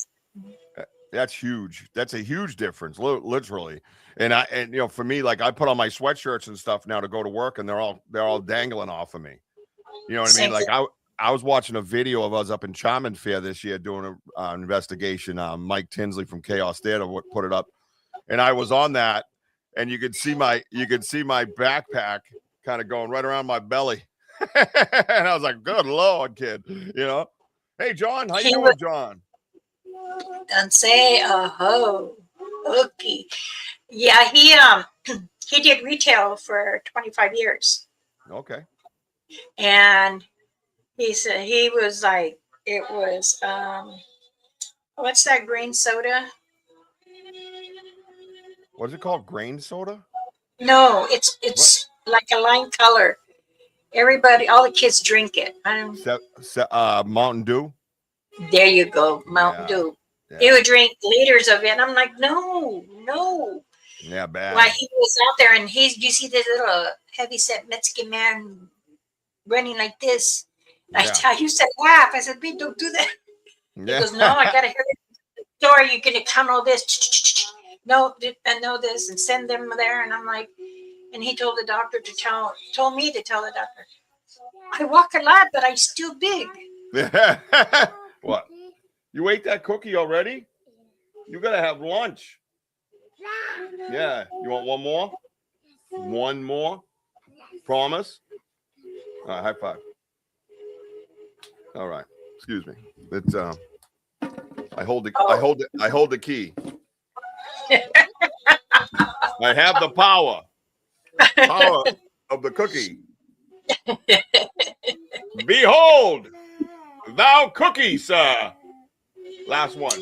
That's huge. That's a huge difference, literally. And for me, like I put on my sweatshirts and stuff now to go to work, and they're all dangling off of me. You know what I mean? Like I was watching a video of us up in Charming Fair this year doing an investigation. Mike Tinsley from Chaos Theater put it up, and I was on that, and you could see my backpack kind of going right around my belly, and I was like, "Good Lord, kid," Hey, John. How you He doing, was John? done say, oh, okay. Yeah, he did retail for 25 years. Okay. And he said he was like, it was, what's that green soda? What is it called? Grain soda? No, What? it's like a lime color. Everybody, all the kids drink it. Mountain Dew? There you go, Mountain Yeah. Dew. He Yeah. would drink liters of it. And I'm like, no, no. Yeah, bad. Like he was out there and you see this little heavy set Mexican man running like this. Yeah. I used to laugh. I said, "Babe, don't do that." He Yeah. goes, "No, I gotta hear the story. You're gonna count all this. No, I know this, and send them there." And I'm like, and he told the doctor told me to tell the doctor, I walk a lot, but I'm still big. What? You ate that cookie already? You gotta have lunch. Yeah. You want one more? One more? Promise? All right, high five. All right. Excuse me. It's I hold the key. I have the power. Power of the cookie. Behold, thou cookie, sir. Last one.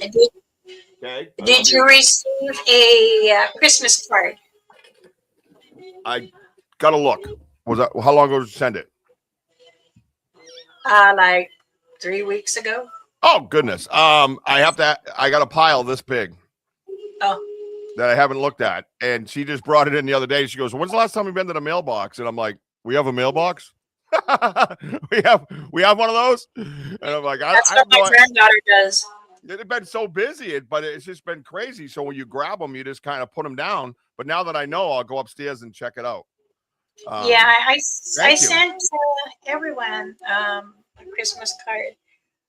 Okay. Did you receive a Christmas card? I gotta look. Was that how long ago did you send it? Like 3 weeks ago. Oh goodness. I got a pile this big Oh, that I haven't looked at. And she just brought it in the other day. She goes, when's the last time we've been to the mailbox? And I'm like, we have a mailbox? we have one of those? And I'm like, that's what my granddaughter does. It's been so busy, but it's just been crazy. So when you grab them, you just kind of put them down. But now that I know, I'll go upstairs and check it out. Yeah, I you. sent everyone a Christmas card.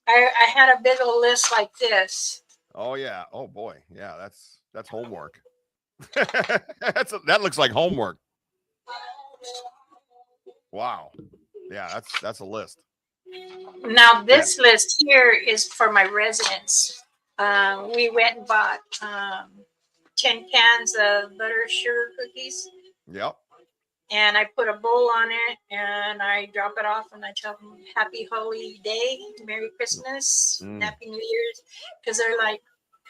I had a big old list like this. Oh yeah. Oh boy. Yeah, that's homework. That looks like homework. Wow. Yeah, that's a list. Now this list here is for my residents. We went and bought 10 cans of butter sugar cookies. Yep. And I put a bowl on it and I drop it off and I tell them Happy Holy Day, Merry Christmas, Happy New Year's. Because they're like,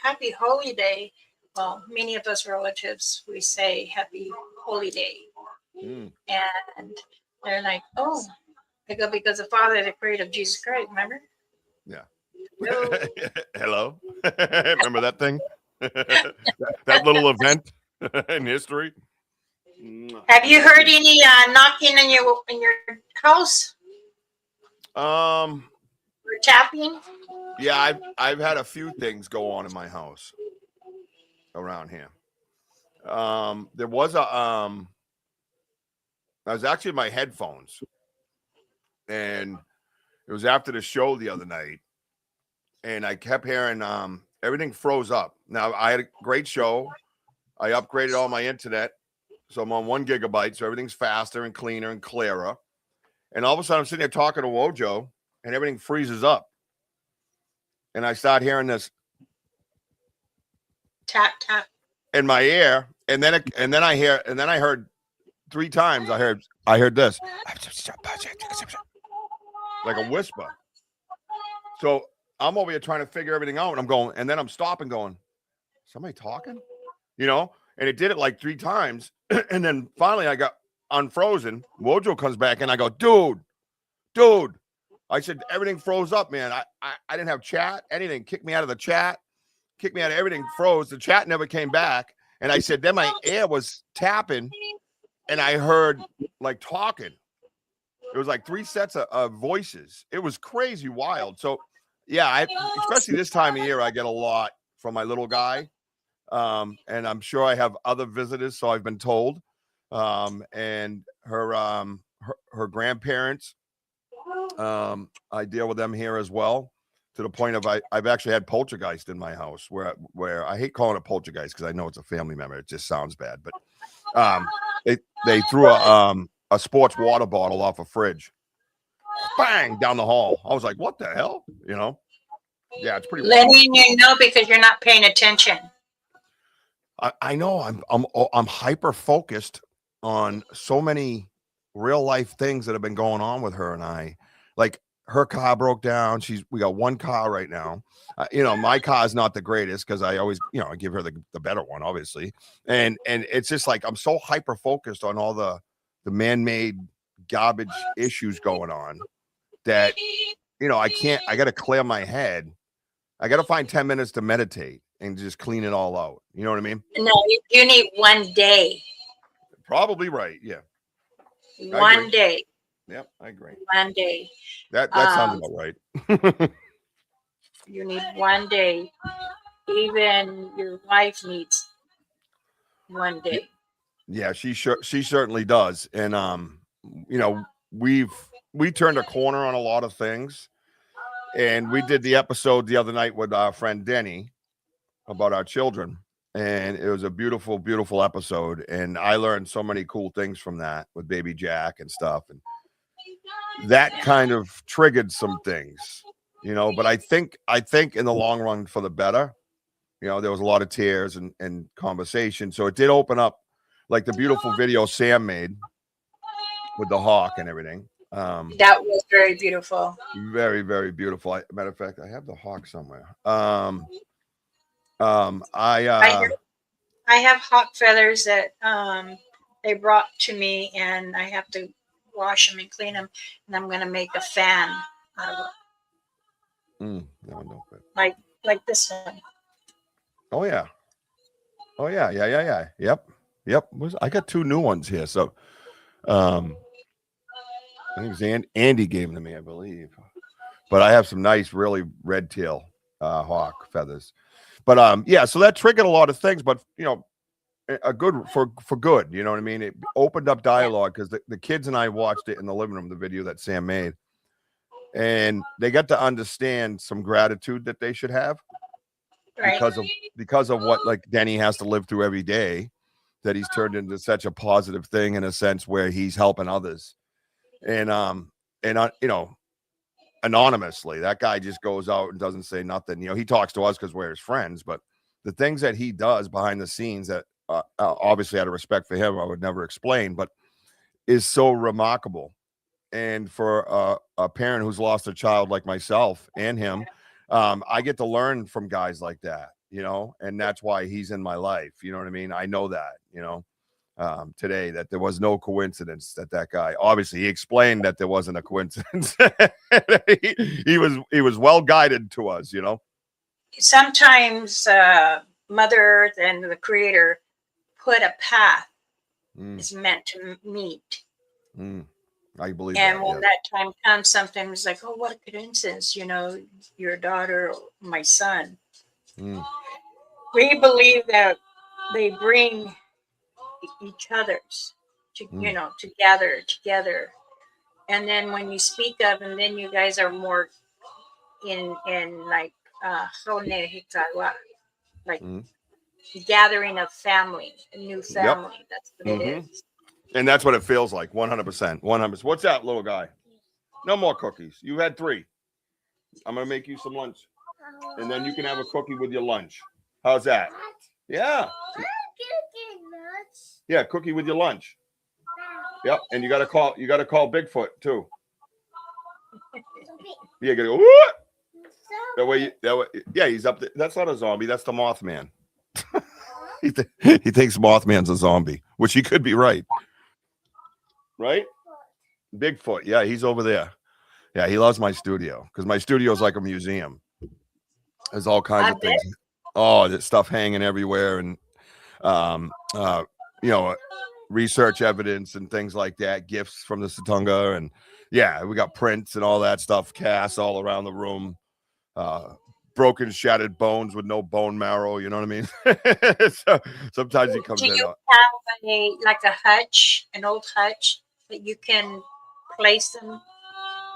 Happy Holy Day. Well, many of us relatives, we say Happy Holy Day. And they're like, oh, I go, because the Father is the creator of Jesus Christ, remember? Yeah. No. Hello. Remember that thing? that little event in history? Have you heard any knocking in your house? Or tapping? Yeah, I've had a few things go on in my house around here. There was I was actually in my headphones, and it was after the show the other night, and I kept hearing everything froze up. Now I had a great show. I upgraded all my internet. So I'm on 1 gigabyte, so everything's faster and cleaner and clearer. And all of a sudden, I'm sitting there talking to Wojo, and everything freezes up. And I start hearing this Tap, tap. in my ear, and then I heard 3 times. I heard this, like a whisper. So I'm over here trying to figure everything out, and I'm going, and then I'm stopping, going, somebody talking, And it did it like 3 times. And then finally I got unfrozen. Wojo comes back and I go, dude. I said, everything froze up, man. I didn't have chat, anything. Kicked me out of the chat. Kicked me out of everything. Froze. The chat never came back. And I said, then my ear was tapping and I heard like talking. It was like 3 sets of voices. It was crazy wild. So yeah, especially this time of year, I get a lot from my little guy. And I'm sure I have other visitors, so I've been told. And her grandparents, I deal with them here as well, to the point of I've actually had poltergeist in my house where I hate calling it poltergeist because I know it's a family member. It just sounds bad, but they threw a sports water bottle off a fridge, bang, down the hall. I was like, what the hell, Yeah, it's pretty wild. Letting you know because you're not paying attention. I know I'm hyper focused on so many real life things that have been going on with her and I. Like her car broke down. We got one car right now. My car is not the greatest because I always, I give her the better one, obviously. And it's just like I'm so hyper focused on all the man-made garbage issues going on that I got to clear my head. I got to find 10 minutes to meditate and just clean it all out. You know what I mean? No, you need one day. Probably right. Yeah. One day. Yep, I agree. One day. That sounds about right. You need one day. Even your wife needs one day. Yeah, she certainly does. And we turned a corner on a lot of things. And we did the episode the other night with our friend Denny about our children. And it was a beautiful, beautiful episode. And I learned so many cool things from that with baby Jack and stuff. And that kind of triggered some things, but I think in the long run for the better. There was a lot of tears and conversation. So it did open up like the beautiful video Sam made with the hawk and everything. That was very beautiful. Very, very beautiful. Matter of fact, I have the hawk somewhere. I have hawk feathers that they brought to me, and I have to wash them and clean them, and I'm going to make a fan out of them. No, but like this one. Oh yeah. Yep. I got two new ones here. So, I think it was Andy gave them to me, I believe. But I have some nice, really red tail hawk feathers. But so that triggered a lot of things. But a good for good. You know what I mean? It opened up dialogue because the kids and I watched it in the living room, the video that Sam made, and they got to understand some gratitude that they should have. Right. Because of what like Denny has to live through every day, that he's turned into such a positive thing in a sense where he's helping others, and anonymously, that guy just goes out and doesn't say nothing. He talks to us because we're his friends, but the things that he does behind the scenes that obviously out of respect for him, I would never explain, but is so remarkable. And for a parent who's lost a child like myself and him, I get to learn from guys like that, and that's why he's in my life. You know what I mean? I know that, today that there was no coincidence that guy, obviously he explained that there wasn't a coincidence. he was well guided to us, Sometimes Mother Earth and the Creator put a path is meant to meet. I believe and that, when that time comes, sometimes it's like, oh, what a coincidence, your daughter, my son. We believe that they bring each other's to gather together. And then when you speak of, and then you guys are more in like like gathering of family, a new family. Yep. That's what it is. And that's what it feels like. 100%. 100%. What's that, little guy? No more cookies. You had 3. I'm going to make you some lunch. And then you can have a cookie with your lunch. How's that? Yeah. Yeah, cookie with your lunch. Yep. And you got to call Bigfoot too. Yeah, you got to go. What? That way. Yeah, he's up there. That's not a zombie. That's the Mothman. He thinks Mothman's a zombie, which he could be right. Right? Bigfoot. Yeah, he's over there. Yeah, he loves my studio because my studio is like a museum. There's all kinds of things. Oh, there's stuff hanging everywhere, and research evidence and things like that. Gifts from the Satunga, and we got prints and all that stuff. Casts all around the room. Broken, shattered bones with no bone marrow. You know what I mean? So sometimes he comes in. Do you have a hutch, an old hutch that you can place them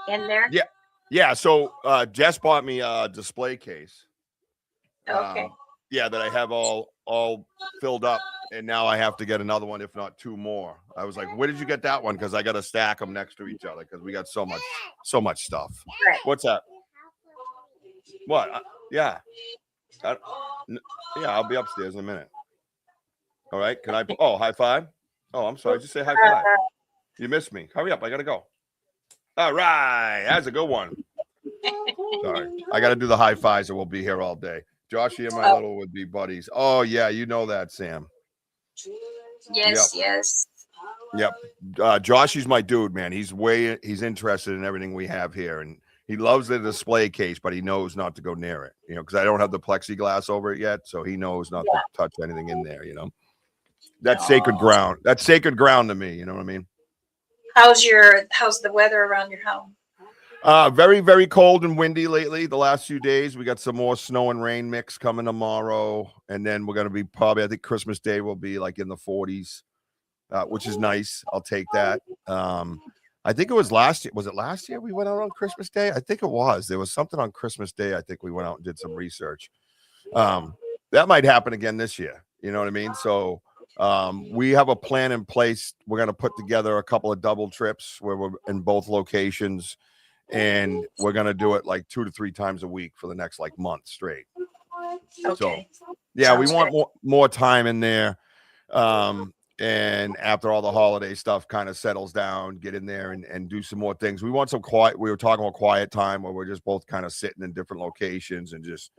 in there? Yeah. So Jess bought me a display case. Okay. That I have all filled up, and now I have to get another one, if not 2 more. I was like, where did you get that one? Because I got to stack them next to each other because we got so much stuff. Right. What's that? What? Yeah. I- n- yeah, I'll be upstairs in a minute. All right. Can I? Oh, high five. Oh, I'm sorry. Just say high five. You missed me. Hurry up. I got to go. All right. That's a good one. Sorry. I got to do the high fives or we'll be here all day. Joshy and my Oh, little would be buddies. Oh, yeah. You know that, Sam. Yep. yes. Yep. Joshy's my dude, man. He's interested in everything we have here. And he loves the display case, but he knows not to go near it, because I don't have the plexiglass over it yet. So he knows not to touch anything in there, That's sacred Oh. ground. That's sacred ground to me. You know what I mean? How's the weather around your home? Very, very cold and windy lately. The last few days, we got some more snow and rain mix coming tomorrow. And then we're going to be I think Christmas Day will be like in the 40s, which is nice. I'll take that. I think it was last year. Was it last year we went out on Christmas Day? I think it was. There was something on Christmas Day. I think we went out and did some research. That might happen again this year. You know what I mean? So we have a plan in place. We're going to put together a couple of double trips where we're in both locations, and we're going to do it like 2 to 3 times a week for the next like month straight. Okay. So yeah, Sounds we want good. more time in there. And after all the holiday stuff kind of settles down, get in there and do some more things. We want some quiet. We were talking about quiet time where we're just both kind of sitting in different locations and just,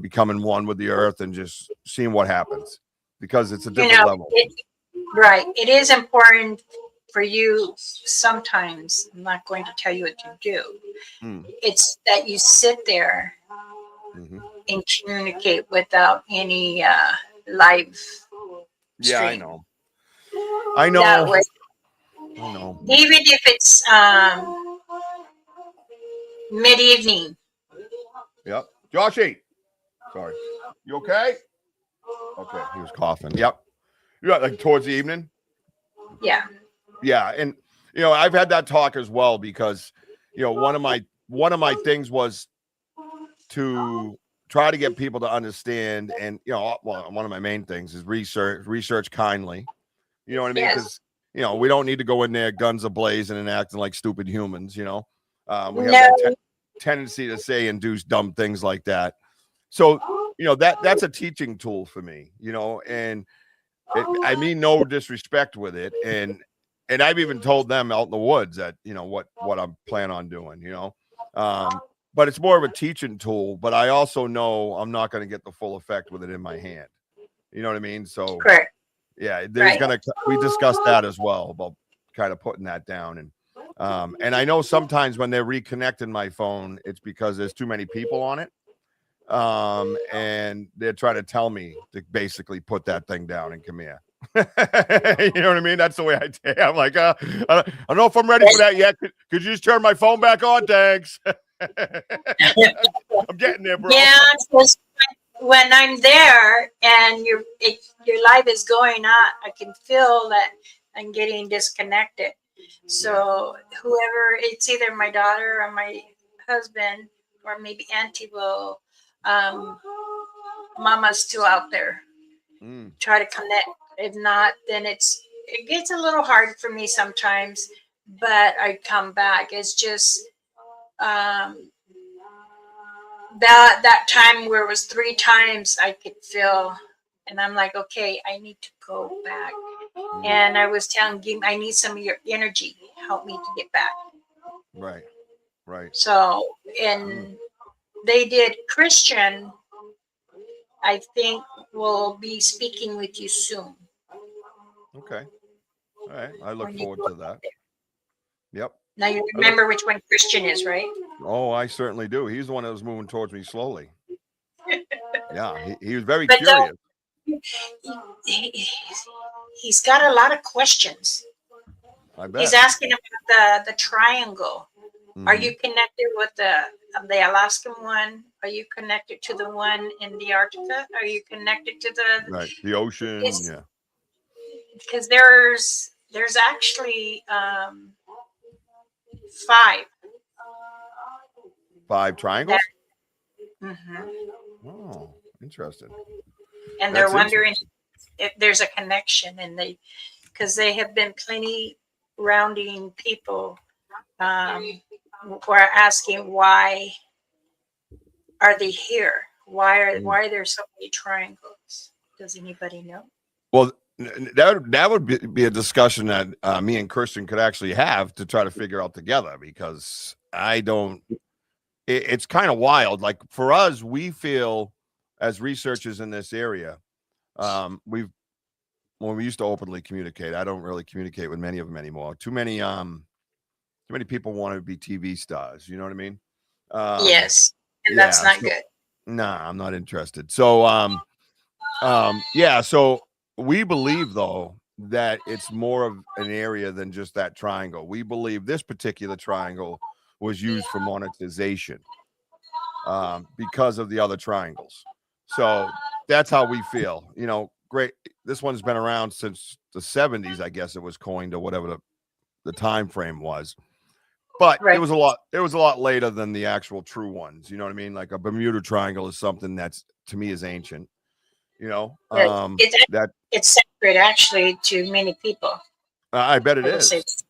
becoming one with the earth and just seeing what happens, because it's a different level. Right. It is important for you sometimes. I'm not going to tell you what to do. It's that you sit there and communicate without any live Yeah, I stream. know. That way, I know. even if it's mid-evening. Yep. Joshy. Sorry. You okay? Okay. He was coughing. Yep. Yeah, like towards the evening. Yeah. Yeah. And I've had that talk as well, because one of my things was to try to get people to understand, and one of my main things is research kindly. You know what I mean? Yes. Because we don't need to go in there guns a-blazing and acting like stupid humans. We have No. that tendency to say and do dumb things like that. So that's a teaching tool for me. And I mean no disrespect with it, and I've even told them out in the woods that what I'm planning on doing. But it's more of a teaching tool. But I also know I'm not going to get the full effect with it in my hand. You know what I mean? So Correct. yeah, Right. we discussed that as well, about kind of putting that down. And I know sometimes when they're reconnecting my phone, it's because there's too many people on it. And they're trying to tell me to basically put that thing down and come here. You know what I mean? That's the way I take. I'm like, I don't know if I'm ready for that yet. Could you just turn my phone back on? Thanks. I'm getting there, bro. Yeah, because when I'm there and your life is going on, I can feel that I'm getting disconnected. So whoever, it's either my daughter or my husband or maybe auntie will, mama's still out there. Try to connect. If not, then it gets a little hard for me sometimes, but I come back. It's just that time where it was 3 times I could feel, and I'm like, okay, I need to go back. And I was telling him, I need some of your energy. Help me to get back. Right. So, and they did. Christian, I think, will be speaking with you soon. Okay. All right. I look forward to that. Yep. Now you remember which one Christian is, right? Oh, I certainly do. He's the one that was moving towards me slowly. Yeah, he was very curious. He's got a lot of questions. I bet. He's asking about the triangle. Are you connected with the Alaskan one? Are you connected to the one in the Antarctica? Are you connected to the ocean? Yeah. Because there's actually 5. 5 triangles? Mm-hmm. Oh, interesting. And they're wondering if there's a connection, and because they have been plenty rounding people who are asking why are they here? Why are there so many triangles? Does anybody know? Well, that would be a discussion that me and Christian could actually have to try to figure out together, because I don't. It's kind of wild. Like for us, we feel as researchers in this area, we've when we used to openly communicate. I don't really communicate with many of them anymore. Too many people want to be TV stars. You know what I mean? Yes, and Yeah. that's not So, good. nah, I'm not interested. So, yeah. So we believe though that it's more of an area than just that triangle. We believe this particular triangle was used for monetization, because of the other triangles. So that's how we feel. You know, great. This one's been around since the 70s, I guess it was coined, or whatever the time frame was. But Right. it was a lot later than the actual true ones. You know what I mean? Like a Bermuda Triangle is something that's, to me, is ancient. You know, Yeah, that it's sacred actually to many people. I bet it I will say is.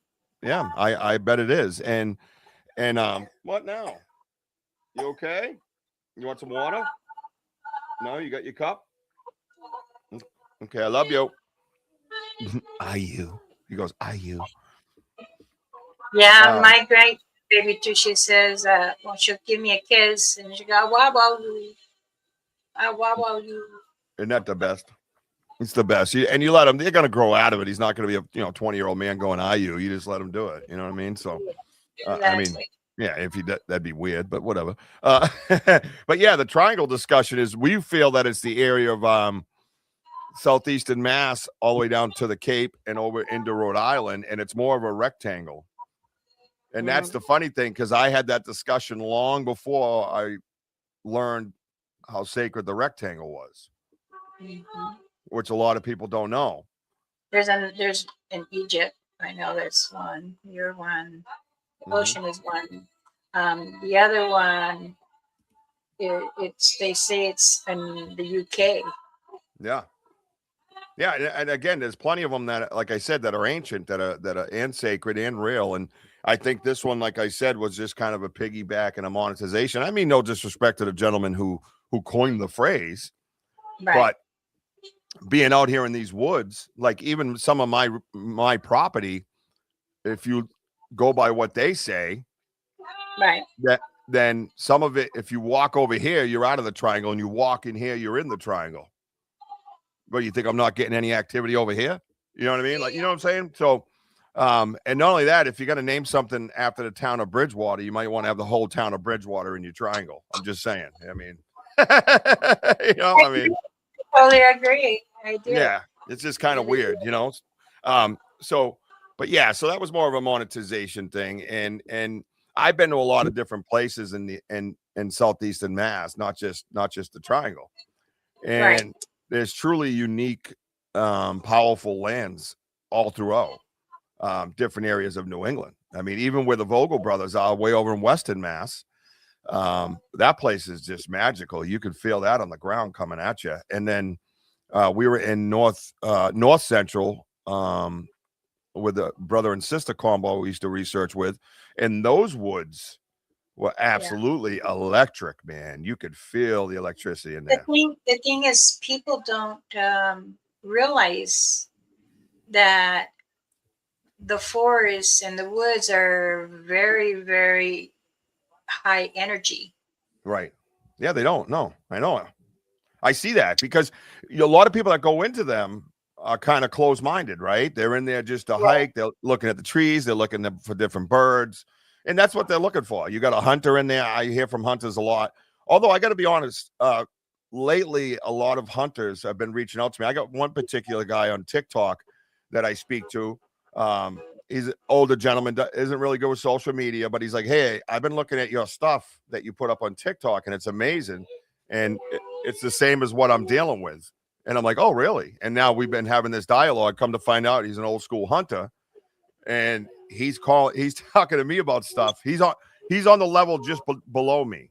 Yeah, I bet it is. And what now? You okay? You want some water? No, you got your cup? Okay, I love you. Are you? He goes, are you? yeah, my great baby too. She says, well, she'll give me a kiss, and she go, "Wow, wow, you, wow, wow, you." Isn't that the best? It's the best. And you let him, they're going to grow out of it. He's not going to be a 20-year-old man going, are you? You just let him do it. You know what I mean? So, I mean, Exactly. yeah, if he that'd be weird, but whatever. But yeah, the triangle discussion is, we feel that it's the area of southeastern Mass all the way down to the Cape and over into Rhode Island, and it's more of a rectangle. And that's the funny thing, because I had that discussion long before I learned how sacred the rectangle was, which a lot of people don't know. There's in Egypt. I know there's one. You're one. The ocean is one. The other one, it's they say it's in the UK. Yeah. Yeah, and again, there's plenty of them that, like I said, that are ancient, that are and sacred and real. And I think this one, like I said, was just kind of a piggyback and a monetization. I mean, no disrespect to the gentleman who coined the phrase, Right. but being out here in these woods, like even some of my property, if you go by what they say, Right. then some of it, if you walk over here, you're out of the triangle, and you walk in here, you're in the triangle. But you think I'm not getting any activity over here? You know what I mean? Like, you know what I'm saying? So, and not only that, if you're going to name something after the town of Bridgewater, you might want to have the whole town of Bridgewater in your triangle. I'm just saying. I mean, I mean, Totally agree. I do. yeah, it's just kind of weird, So, but yeah, so that was more of a monetization thing. And I've been to a lot of different places in southeastern Mass, not just the triangle. And Right. there's truly unique, powerful lands all throughout different areas of New England. I mean, even where the Vogel brothers are, way over in Western Mass, that place is just magical. You can feel that on the ground coming at you. And then we were in North Central with a brother and sister combo we used to research with, and those woods were absolutely electric, man. You could feel the electricity in there. The thing is, people don't realize that the forests and the woods are very, very high energy. Right. Yeah, they don't. No, I know. I see that because a lot of people that go into them are kind of closed-minded, right? They're in there just to hike. They're looking at the trees. They're looking for different birds. And that's what they're looking for. You got a hunter in there. I hear from hunters a lot. Although I got to be honest, lately, a lot of hunters have been reaching out to me. I got one particular guy on TikTok that I speak to. He's an older gentleman, isn't really good with social media, but he's like, hey, I've been looking at your stuff that you put up on TikTok, and it's amazing. And it's the same as what I'm dealing with. And I'm like, oh, really? And now we've been having this dialogue. Come to find out, he's an old school hunter, and he's talking to me about stuff. He's on the level just below me.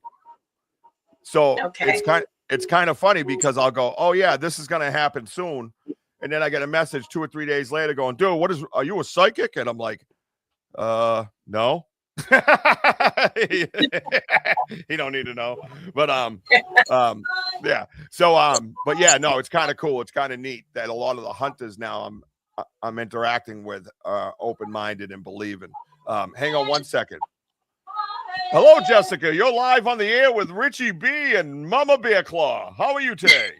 So it's kind of funny because I'll go, oh yeah, this is going to happen soon. And then I get a message 2 or 3 days later going, dude, are you a psychic? And I'm like, no. He don't need to know, but yeah. So but yeah, no, it's kind of cool. It's kind of neat that a lot of the hunters now I'm interacting with are open-minded and believing. Hang on one second. Hello, Jessica. You're live on the air with Richie B and Mama Bear Claw. How are you today?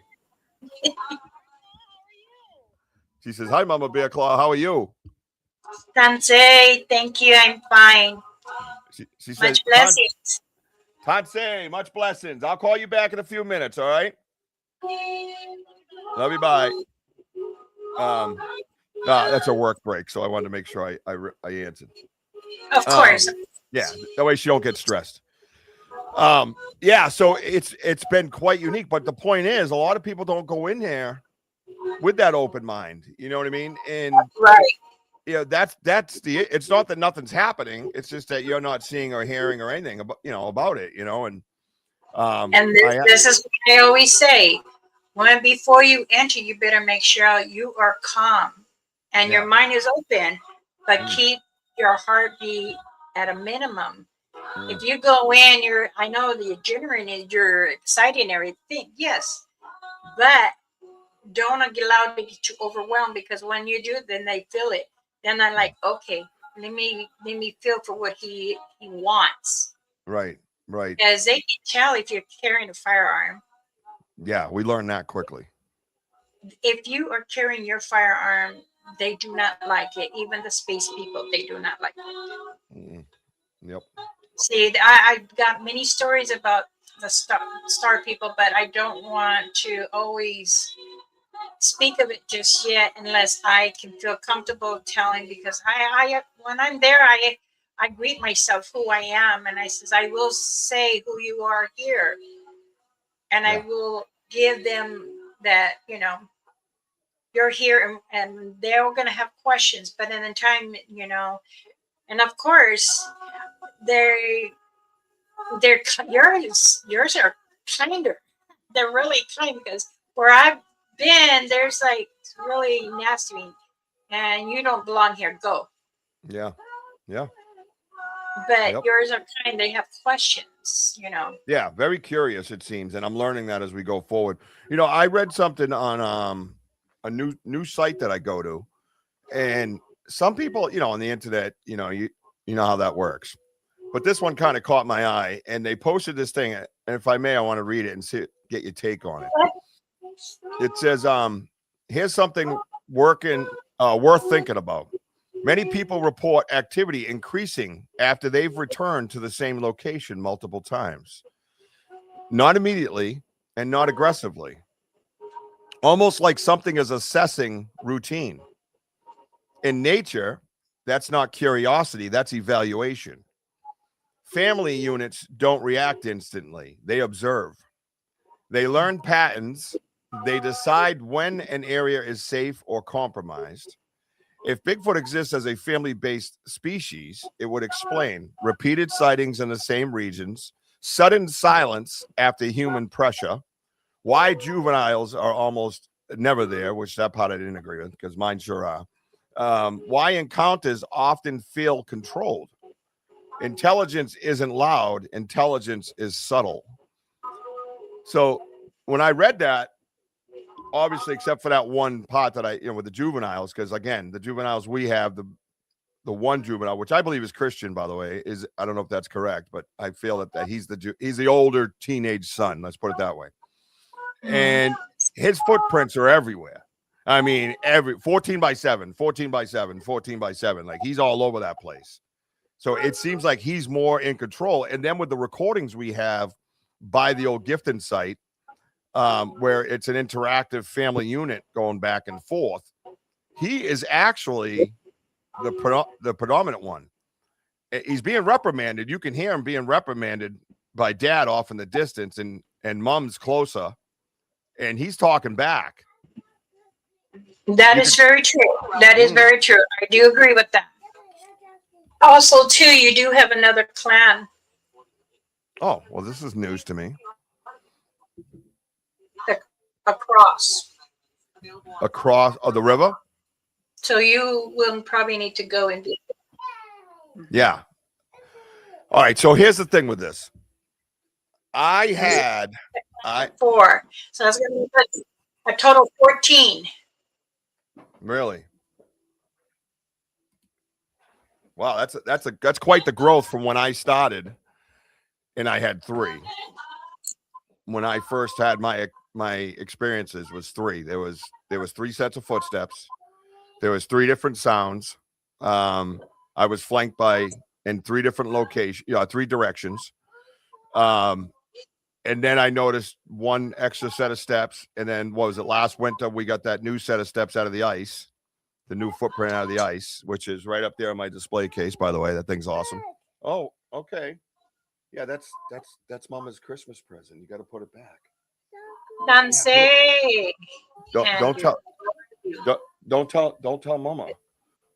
She says, "Hi, Mama Bear Claw. How are you?" Tansei, thank you. I'm fine. She says, Much blessings. Tansei, much blessings. I'll call you back in a few minutes. All right. Love you. Bye. That's a work break, so I wanted to make sure I answered. Of course. Yeah, that way she don't get stressed. Yeah, so it's been quite unique, but the point is a lot of people don't go in there with that open mind. You know what I mean? And right. That's it's not that nothing's happening, it's just that you're not seeing or hearing or anything about it, and this is what I always say. Before you enter, you better make sure you are calm and your mind is open, but keep your heartbeat at a minimum. If you go in, I know the adrenaline, you're excited and everything, yes, but don't allow it to overwhelm, because when you do, then they feel it. Then I'm like, okay, let me feel for what he wants. Right. Because they can tell if you're carrying a firearm. Yeah, we learned that quickly. If you are carrying your firearm, they do not like it. Even the space people, they do not like it. Yep. See, I got many stories about the star people, but I don't want to always speak of it just yet unless I can feel comfortable telling, because I when I'm there, I greet myself who I am, and I says, I will say who you are here, and I will give them that, you're here, and they're going to have questions, but in the time, and of course yours are kinder. They're really kind, because where I've been, there's like really nasty, and you don't belong here. Go. Yeah. But yours are kind. They have questions. Yeah, very curious, it seems, and I'm learning that as we go forward. I read something on a new site that I go to, and some people, on the internet, you know how that works. But this one kind of caught my eye, and they posted this thing. And if I may, I want to read it and get your take on it. It says, here's something worth thinking about. Many people report activity increasing after they've returned to the same location multiple times. Not immediately and not aggressively. Almost like something is assessing routine. In nature, that's not curiosity, that's evaluation. Family units don't react instantly. They observe. They learn patterns. They decide when an area is safe or compromised. If Bigfoot exists as a family-based species, it would explain repeated sightings in the same regions, sudden silence after human pressure, why juveniles are almost never there, which that part I didn't agree with because mine sure are. Why encounters often feel controlled. Intelligence isn't loud. Intelligence is subtle. So when I read that, obviously, except for that one part that with the juveniles, because again, the juveniles we have, the one juvenile, which I believe is Christian, by the way, I don't know if that's correct, but I feel that he's the older teenage son. Let's put it that way. And his footprints are everywhere. I mean, 14 by 7, 14 by 7, 14 by 7. Like he's all over that place. So it seems like he's more in control. And then with the recordings we have by the old Gifton site, where it's an interactive family unit going back and forth, he is actually the predominant one. He's being reprimanded. You can hear him being reprimanded by dad off in the distance, and mom's closer, and he's talking back. That is very true. That is very true. I do agree with that. Also, too, you do have another clan. Oh, well, this is news to me. Across the river. So you will probably need to go and do. Yeah. All right. So here's the thing with this. I had 4. So that's going to be a total of 14. really. Wow, that's quite the growth from when I started, and I had 3. When I first had my experiences was 3. There was 3 sets of footsteps. There was 3 different sounds. I was flanked by in 3 different locations, 3 directions. And then I noticed 1 extra set of steps. And then what was it? Last winter, we got that new set of steps out of the ice, the new footprint out of the ice, which is right up there in my display case, by the way. That thing's awesome. Oh, okay. Yeah, that's Mama's Christmas present. You got to put it back. Nancy. Don't tell Mama.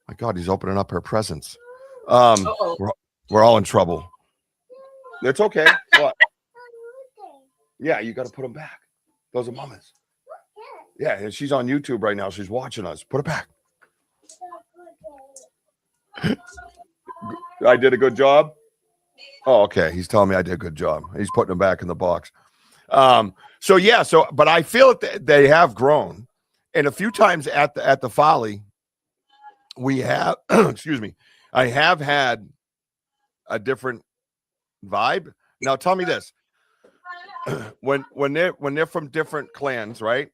My God, he's opening up her presents. We're all in trouble. It's okay. What? Yeah, you got to put them back. Those are Mama's. Yeah, and she's on YouTube right now. She's watching us. Put it back. I did a good job. Oh, okay. He's telling me I did a good job. He's putting them back in the box. But I feel that they have grown. And a few times at the Folly, we have, excuse me, I have had a different vibe. Now tell me this. When they're from different clans, right?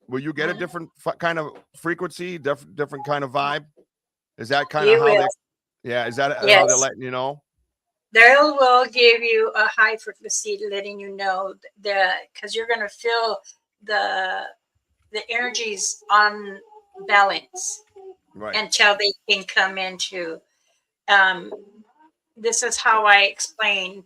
Will you get a different kind of frequency, different kind of vibe? Is that kind of how they? Yeah, is that how they're letting you know? They will give you a high frequency, letting you know that because you're going to feel the energies on balance, right? Until they can come into. This is how I explain.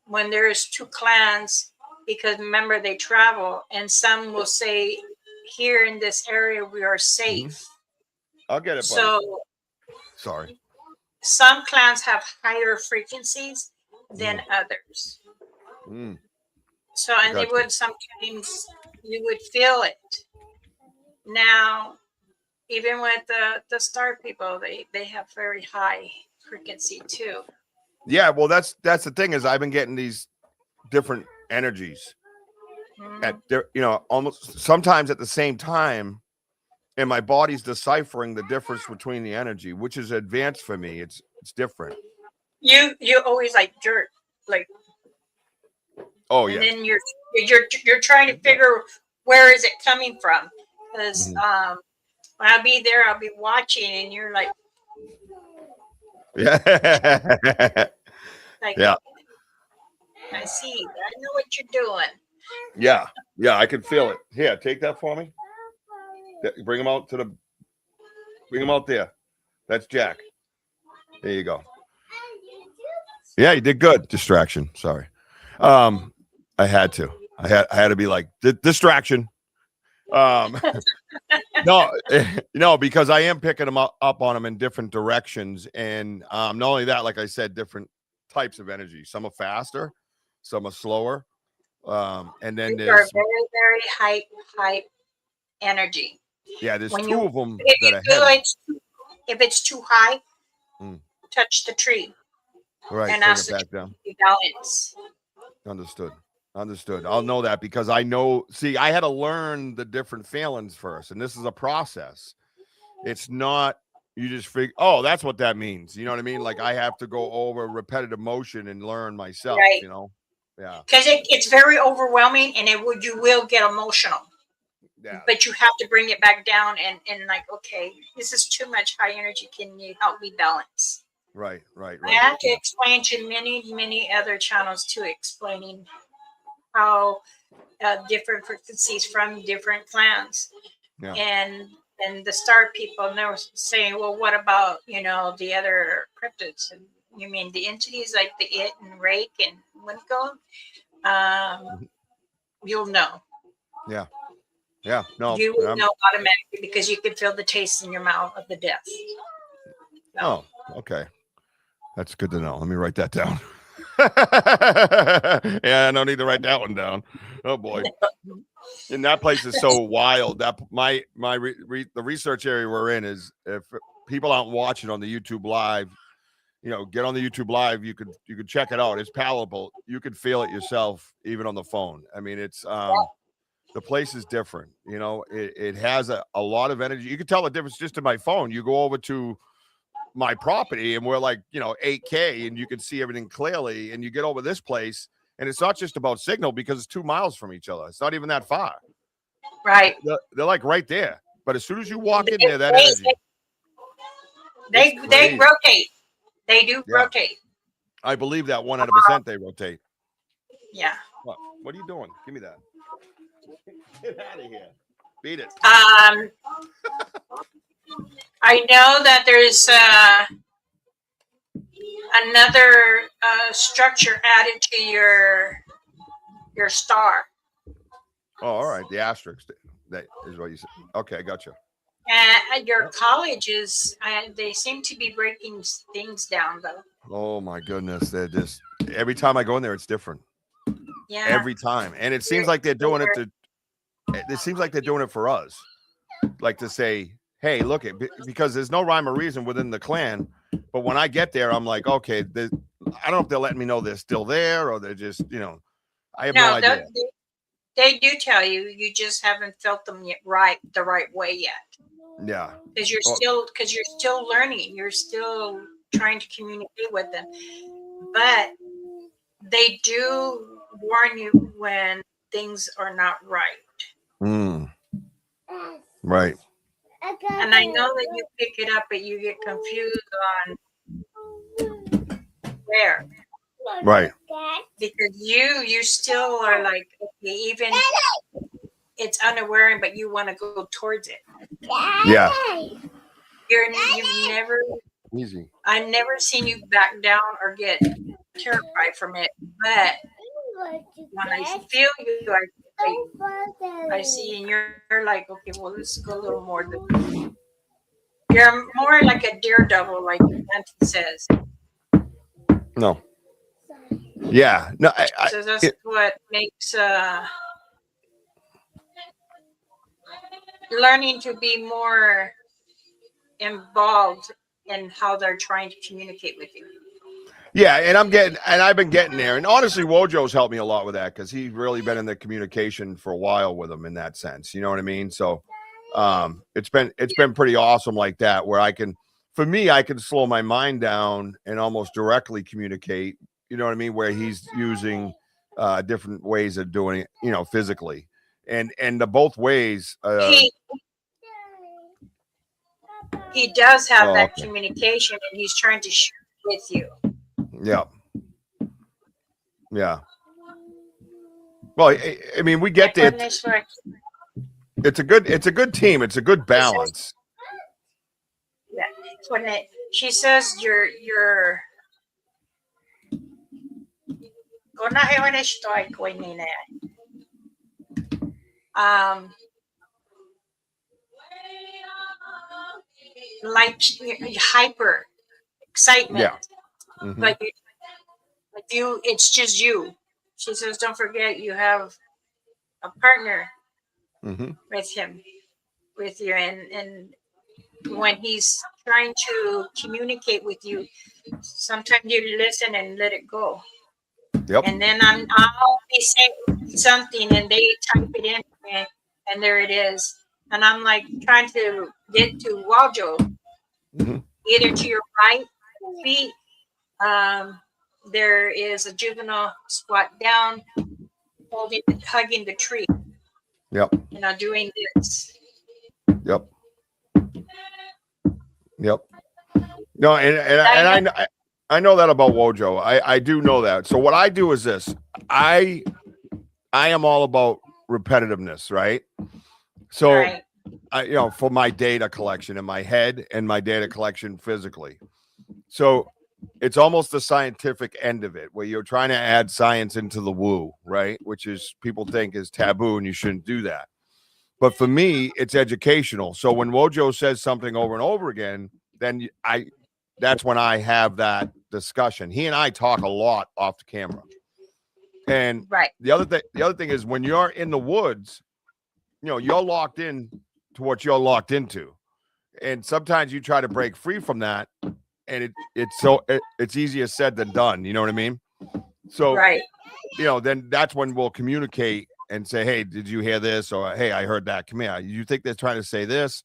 When there's 2 clans, because remember they travel, and some will say, "Here in this area we are safe." Mm-hmm. I'll get it. Buddy. So, sorry. Some clans have higher frequencies than others. Mm. So, and they would sometimes you would feel it. Now, even with the star people, they have very high frequency too. Yeah, well, that's the thing is I've been getting these different energies at almost sometimes at the same time, and my body's deciphering the difference between the energy, which is advanced for me. It's different. You always like dirt, like. Oh and yeah. then you're trying to figure where is it coming from, because when I'll be there, I'll be watching, and you're like, yeah, like, yeah. I see. I know what you're doing. Yeah, I can feel it. Here, take that for me. Bring him out there. That's Jack. There you go. Yeah, you did good. Distraction. Sorry. I had to be like distraction. No, because I am picking them up on them in different directions, and not only that, like I said, different types of energy. Some are faster, some are slower, and then These there's are very, very high energy. yeah, there's When 2 of them that are heavy. If it's too high, Mm. touch the tree. Right, and bring ask it back down. Balance. Understood. I'll know that because I know. See, I had to learn the different feelings first, and this is a process. It's not you just figure. Oh, that's what that means. You know what I mean? Like I have to go over repetitive motion and learn myself. Right. You know? Yeah. Because it's very overwhelming, and you will get emotional. Yeah. But you have to bring it back down and like, okay, this is too much high energy. Can you help me balance? Right. I have to explain to many other channels too, explaining how different frequencies from different clans, and the star people, and they were saying, well, what about the other cryptids? And you mean the entities like the It and Rake and Winco? You'll know. Yeah. No. You will know automatically because you can feel the taste in your mouth of the death. So. Oh, okay. That's good to know. Let me write that down. Yeah, I don't need to write that one down. Oh boy. And that place is so wild. That the research area we're in is, if people aren't watching on the YouTube live, get on the YouTube live. You could check it out. It's palatable. You could feel it yourself, even on the phone. I mean, it's the place is different. It has a lot of energy. You can tell the difference just in my phone. You go over to my property and we're like 8K and you can see everything clearly. And you get over this place and it's not just about signal because it's 2 miles from each other. It's not even that far. Right. They're like right there. But as soon as you walk in there, that energy. They rotate. They do rotate. I believe that 100% they rotate. Yeah. What are you doing? Give me that. Get out of here. Beat it. I know that there's another structure added to your star. Oh, all right. The asterisk. That is what you said. Okay, I got you. And your colleges, they seem to be breaking things down, though. Oh my goodness, they're just every time I go in there, it's different. Yeah. Every time, and it seems like they're doing it to. It seems like they're doing it for us, like to say, "Hey, look it," because there's no rhyme or reason within the clan. But when I get there, I'm like, okay, I don't know if they're letting me know they're still there or they're just, I have no idea. They do tell you. You just haven't felt them yet the right way yet. Yeah. Because you're still learning. You're still trying to communicate with them. But they do warn you when things are not right. Right. And I know that you pick it up, but you get confused on where. Right. Because you still are like, okay, even it's unaware, but you want to go towards it. Yeah. You've never easy. I've never seen you back down or get terrified from it. But when I feel you, I see, and you're like, okay, well, let's go a little more. You're more like a daredevil, like Auntie says. No. Yeah. No. So that's what makes learning to be more involved in how they're trying to communicate with you. Yeah, and I've been getting there. And honestly, Wojo's helped me a lot with that because he's really been in the communication for a while with them in that sense. You know what I mean? So it's been pretty awesome like that, where I can slow my mind down and almost directly communicate, you know what I mean, where he's using different ways of doing it, physically. And the both ways he does have that communication, and he's trying to share it with you. Yeah. Yeah. Well, I mean, we get there. It's a good team. It's a good balance. Yeah. When she says you're like hyper excitement. Yeah. Mm-hmm. But you, it's just you. She says, don't forget you have a partner with you. And when he's trying to communicate with you, sometimes you listen and let it go. Yep. And then I'll be saying something and they type it in and there it is. And I'm like trying to get to Wojo, either to your right feet. There is a juvenile squat down, hugging the tree. Yep. Doing this. Yep. Yep. No, and I know that about Wojo. I do know that. So what I do is this. I am all about repetitiveness, right? So right. I for my data collection in my head and my data collection physically. So it's almost the scientific end of it, where you're trying to add science into the woo, right? Which is people think is taboo and you shouldn't do that. But for me, it's educational. So when Wojo says something over and over again, then that's when I have that discussion. He and I talk a lot off the camera. And right. The other thing is when you're in the woods, you're locked in to what you're locked into. And sometimes you try to break free from that and it's easier said than done. You know what I mean? So, Right. then that's when we'll communicate and say, hey, did you hear this? Or, hey, I heard that. Come here. You think they're trying to say this?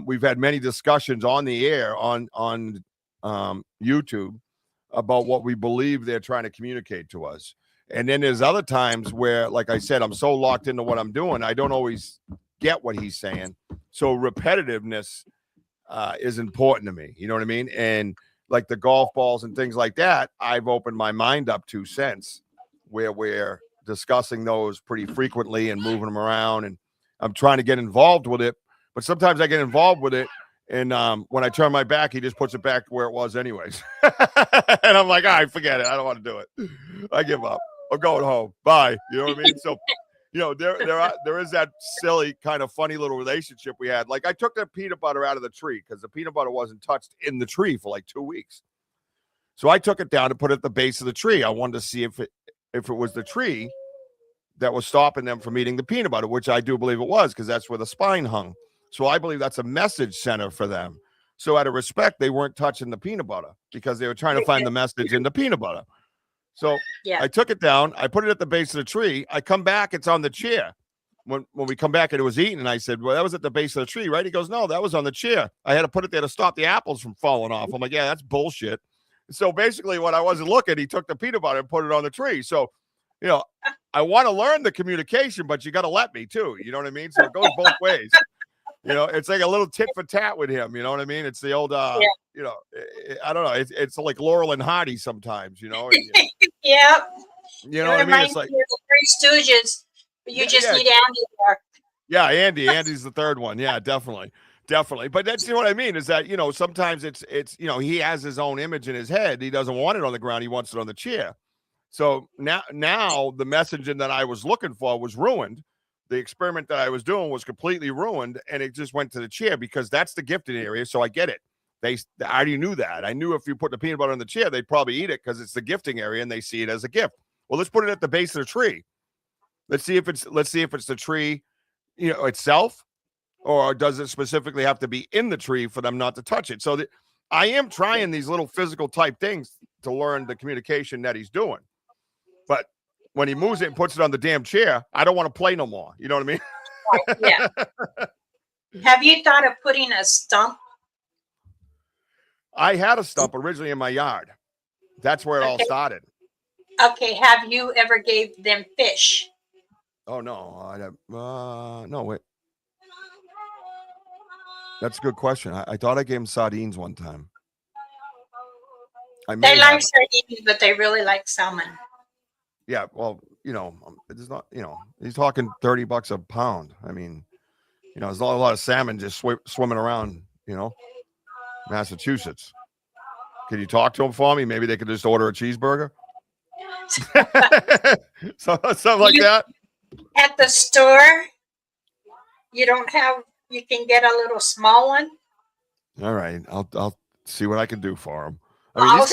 We've had many discussions on the air on YouTube about what we believe they're trying to communicate to us. And then there's other times where, like I said, I'm so locked into what I'm doing, I don't always get what he's saying. So repetitiveness is important to me. You know what I mean? And like the golf balls and things like that, I've opened my mind up to since, where we're discussing those pretty frequently and moving them around. And I'm trying to get involved with it. But sometimes I get involved with it, and when I turn my back, he just puts it back where it was anyways. And I'm like, all right, forget it. I don't want to do it. I give up. I'm going home. Bye. You know what I mean? So, there is that silly kind of funny little relationship we had. Like I took the peanut butter out of the tree because the peanut butter wasn't touched in the tree for like 2 weeks. So I took it down and put it at the base of the tree. I wanted to see if it was the tree that was stopping them from eating the peanut butter, which I do believe it was, because that's where the spine hung. So I believe that's a message center for them. So out of respect, they weren't touching the peanut butter because they were trying to find the message in the peanut butter. So I took it down. I put it at the base of the tree. I come back. It's on the chair. When we come back and it was eaten, and I said, well, that was at the base of the tree, right? He goes, no, that was on the chair. I had to put it there to stop the apples from falling off. I'm like, yeah, that's bullshit. So basically when I wasn't looking, he took the peanut butter and put it on the tree. So, I want to learn the communication, but you got to let me too. You know what I mean? So it goes both ways. It's like a little tit for tat with him. You know what I mean? It's the old, I don't know. It's like Laurel and Hardy sometimes, And, Yeah. you know what I mean? It's like the Three Stooges. But you just need Andy there. Yeah, Andy's the third one. Yeah, definitely. But that's what I mean is that, sometimes it's, he has his own image in his head. He doesn't want it on the ground. He wants it on the chair. So now the messaging that I was looking for was ruined. The experiment that I was doing was completely ruined, and it just went to the chair because that's the gifted area. So I get it. I already knew that. I knew if you put the peanut butter on the chair, they'd probably eat it because it's the gifting area and they see it as a gift. Well, let's put it at the base of the tree. Let's see if it's the tree, itself, or does it specifically have to be in the tree for them not to touch it? So I am trying these little physical type things to learn the communication that he's doing. But when he moves it and puts it on the damn chair, I don't want to play no more. You know what I mean? Yeah. Have you thought of putting a stump? I had a stump originally in my yard. That's where it all started. Okay. Have you ever gave them fish? Oh, no. No, wait. That's a good question. I thought I gave him sardines one time. They like sardines, but they really like salmon. Yeah, well, it's not, he's talking $30 a pound. I mean, there's not a lot of salmon just swimming around, Massachusetts. Can you talk to him for me? Maybe they could just order a cheeseburger. Something like that. At the store, you can get a little small one. All right. I'll see what I can do for him. I mean,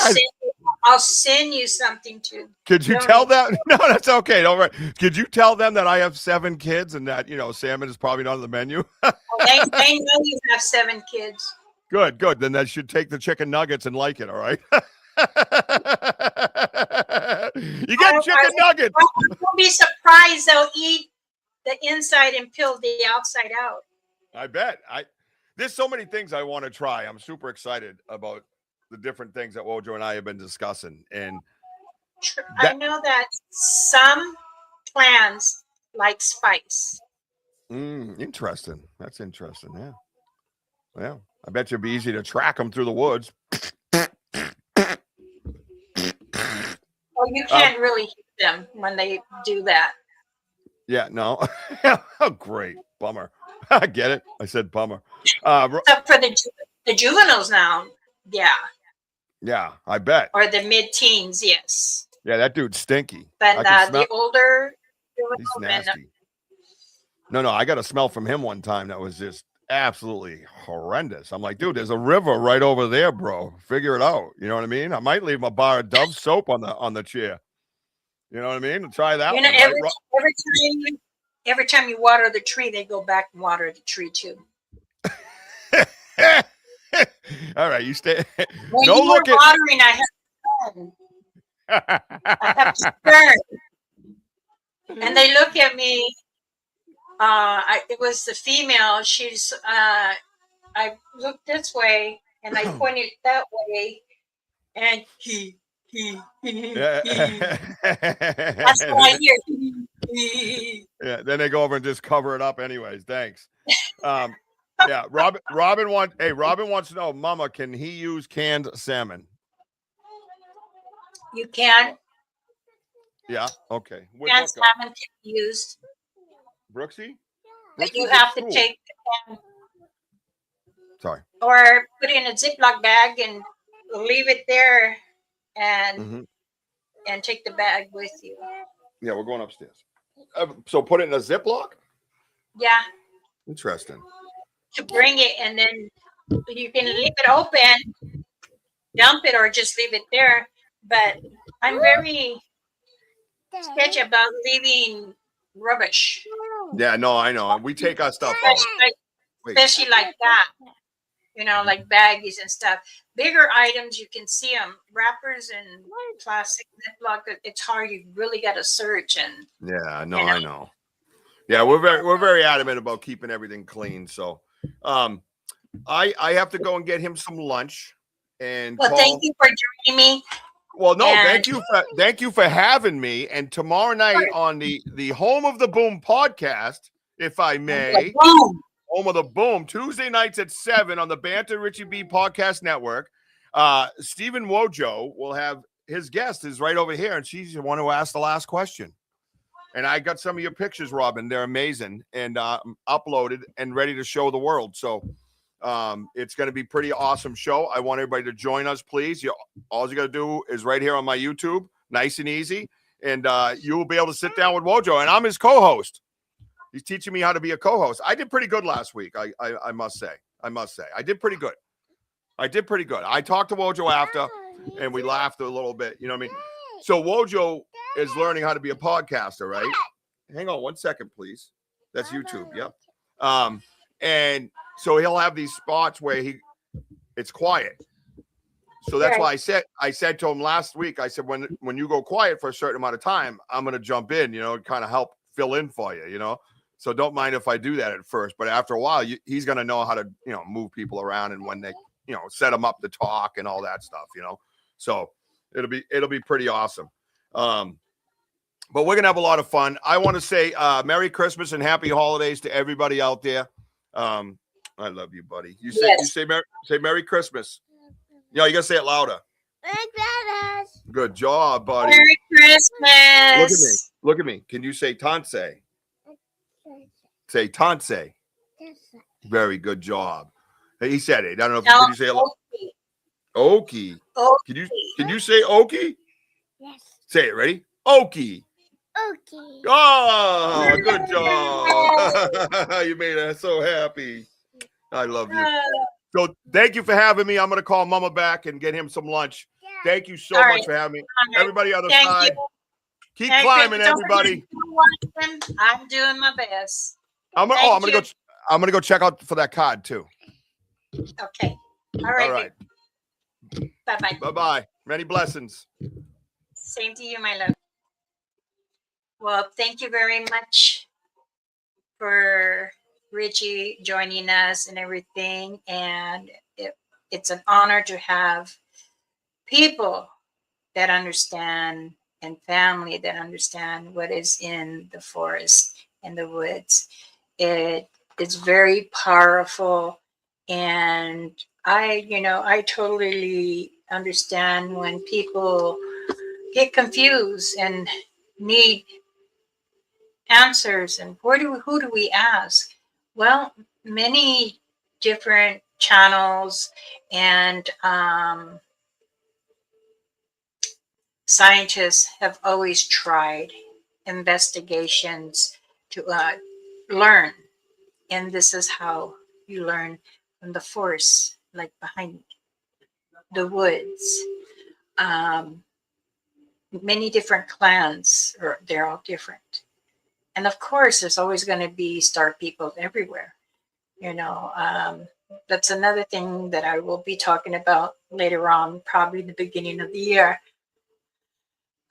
I'll send you something too. Could you tell them? No, that's okay. Don't worry. Could you tell them that I have 7 kids and that, salmon is probably not on the menu? They know you have 7 kids. Good. Then they should take the chicken nuggets and like it. All right. You get chicken nuggets. Don't be surprised they'll eat the inside and peel the outside out. I bet. There's so many things I want to try. I'm super excited about the different things that Wojo and I have been discussing. And I know that some plants like spice. Interesting. That's interesting. Yeah. Well, I bet you'd be easy to track them through the woods. Well, you can't really hit them when they do that. Yeah, no. Oh, great. Bummer. I get it. I said bummer. Except for the juveniles now. Yeah. Yeah, I bet. Or the mid-teens, yes. Yeah, that dude's stinky. But the older, he's nasty. No, I got a smell from him one time that was just absolutely horrendous. I'm like, dude, there's a river right over there, bro. Figure it out. You know what I mean? I might leave my bar of Dove soap on the chair. You know what I mean? Try that. You know, every time you water the tree, they go back and water the tree too. All right, you stay. When No you were looking. watering, I have to turn. And they look at me. It was the female. I looked this way and I pointed that way, and Yeah. That's what I hear. Yeah, then they go over and just cover it up anyways. Thanks. Yeah, Robin wants to know, Mama, can he use canned salmon? You can. Yeah, okay. Cans haven't been used. Brooksy? But you Brooksy's at have to school. take the can Sorry. or put it in a Ziploc bag and leave it there and take the bag with you. Yeah, we're going upstairs. So put it in a Ziploc? Yeah, Interesting. to bring it, and then you can leave it open, dump it, or just leave it there. But I'm very sketchy about leaving rubbish, Yeah, no, I know. We take our stuff out. especially like that. Like baggies and stuff. Bigger items, you can see them. Wrappers and plastic Ziploc, it's hard. You really got to search and. Yeah, no, I know. Yeah, we're very adamant about keeping everything clean. So, I have to go and get him some lunch. And thank you for joining me. Well, no, thank you for having me. And tomorrow night on the Home of the Boom podcast, if I may. Home of the Boom, Tuesday nights at 7 on the Banter Richie B Podcast Network. Stephen Wojo will have his guest is right over here, and she's the one who asked the last question. And I got some of your pictures, Robin. They're amazing and uploaded and ready to show the world. So it's going to be a pretty awesome show. I want everybody to join us, please. All you got to do is right here on my YouTube, nice and easy. And you will be able to sit down with Wojo, and I'm his co-host. He's teaching me how to be a co-host. I did pretty good last week. I must say. I did pretty good. I talked to Wojo after, and we laughed a little bit. You know what I mean? So Wojo is learning how to be a podcaster, right? Hang on 1 second, please. That's YouTube. Yep. And so he'll have these spots where it's quiet. So that's why I said to him last week, I said, when you go quiet for a certain amount of time, I'm going to jump in, and kind of help fill in for you, So don't mind if I do that at first, but after a while, he's going to know how to, move people around and when they, set them up to talk and all that stuff, So it'll be pretty awesome. But we're going to have a lot of fun. I want to say Merry Christmas and Happy Holidays to everybody out there. I love you, buddy. You say Merry Christmas. You got to say it louder. Good job, buddy. Merry Christmas. Look at me. Can you say Tanse? Say Tanse. Very good job. He said it. I don't know if did you say it. Okie. Can you say Okie? Yes. Say it. Ready? Okie. Okay. Oh, good job. You made us so happy. I love you. So thank you for having me. I'm going to call Mama back and get him some lunch. Thank you so much for having me. Everybody on the side. Keep climbing, everybody. I'm doing my best. I'm gonna go check out for that card too. Okay. All right. Bye-bye. Bye-bye. Many blessings. Same to you, my love. Well, thank you very much for Richie joining us and everything. And it's an honor to have people that understand and family that understand what is in the forest and the woods. It's very powerful, and I totally understand when people get confused and need answers. And who do we ask? Well, many different channels and scientists have always tried investigations to learn, and this is how you learn from the force, like behind the woods. Many different clans, they're all different, and of course there's always going to be star people everywhere. that's another thing that I will be talking about later on, probably the beginning of the year.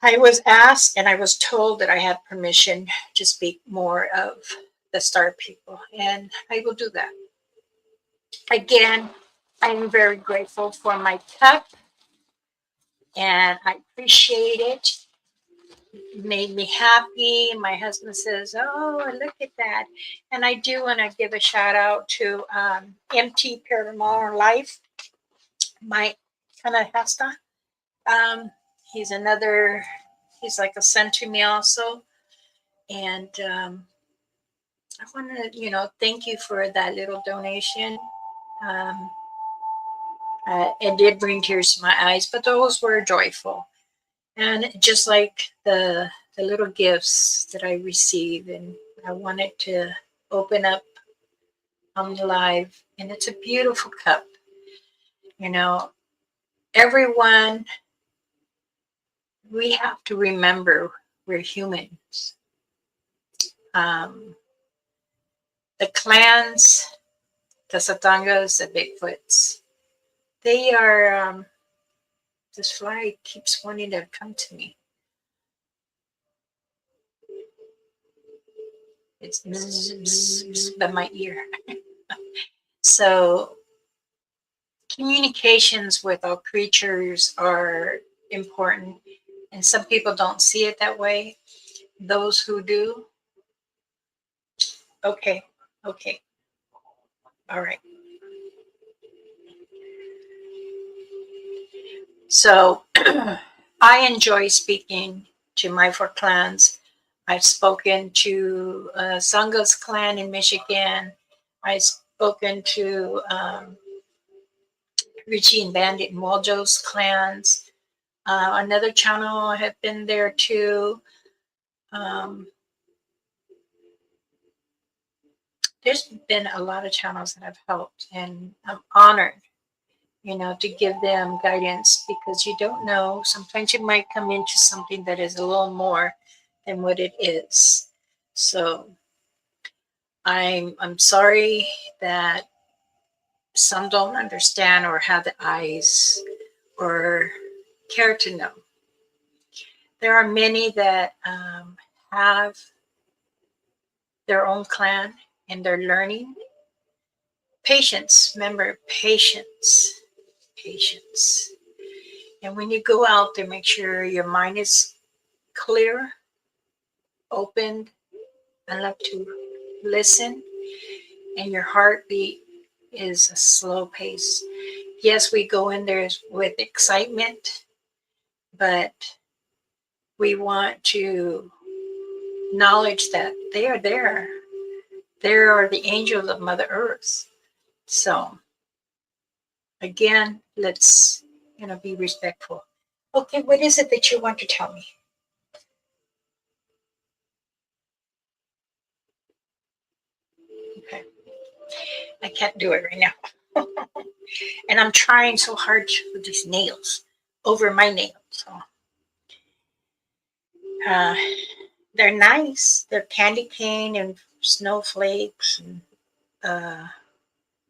I was asked and I was told that I had permission to speak more of the star people, and I will do that. Again, I'm very grateful for my cup and I appreciate it. It made me happy. My husband says, "Oh, look at that." And I do want to give a shout out to MT Paranormal Life, my Kanahasta. Um, he's another, he's like a son to me also. And I want to, thank you for that little donation. Um, it did bring tears to my eyes, but those were joyful. And just like the little gifts that I receive, and I wanted to open up on the live, and it's a beautiful cup. You know, everyone, we have to remember we're humans. Um, the clans, the Satangas, the Bigfoots, they are, this fly keeps wanting to come to me. It's bzz, bzz, bzz by my ear. So communications with all creatures are important, and some people don't see it that way. Those who do, okay, okay, all right. So I enjoy speaking to my four clans. I've spoken to Sanga's clan in Michigan. I've spoken to Richie and Bandit and Waljo's clans. Another channel I have been there too. There's been a lot of channels that I've helped, and I'm honored, to give them guidance, because you don't know. Sometimes you might come into something that is a little more than what it is. So I'm sorry that some don't understand or have the eyes or care to know. There are many that have their own clan and they're learning. Patience, remember, patience, patience. And when you go out there, make sure your mind is clear, open, and love to listen, and your heartbeat is a slow pace. Yes, we go in there with excitement, but we want to acknowledge that they are there. They are the angels of Mother Earth. So again, let's be respectful. Okay, what is it that you want to tell me? Okay, I can't do it right now. And I'm trying so hard with these nails over my nails. So uh, they're nice. They're candy cane and snowflakes and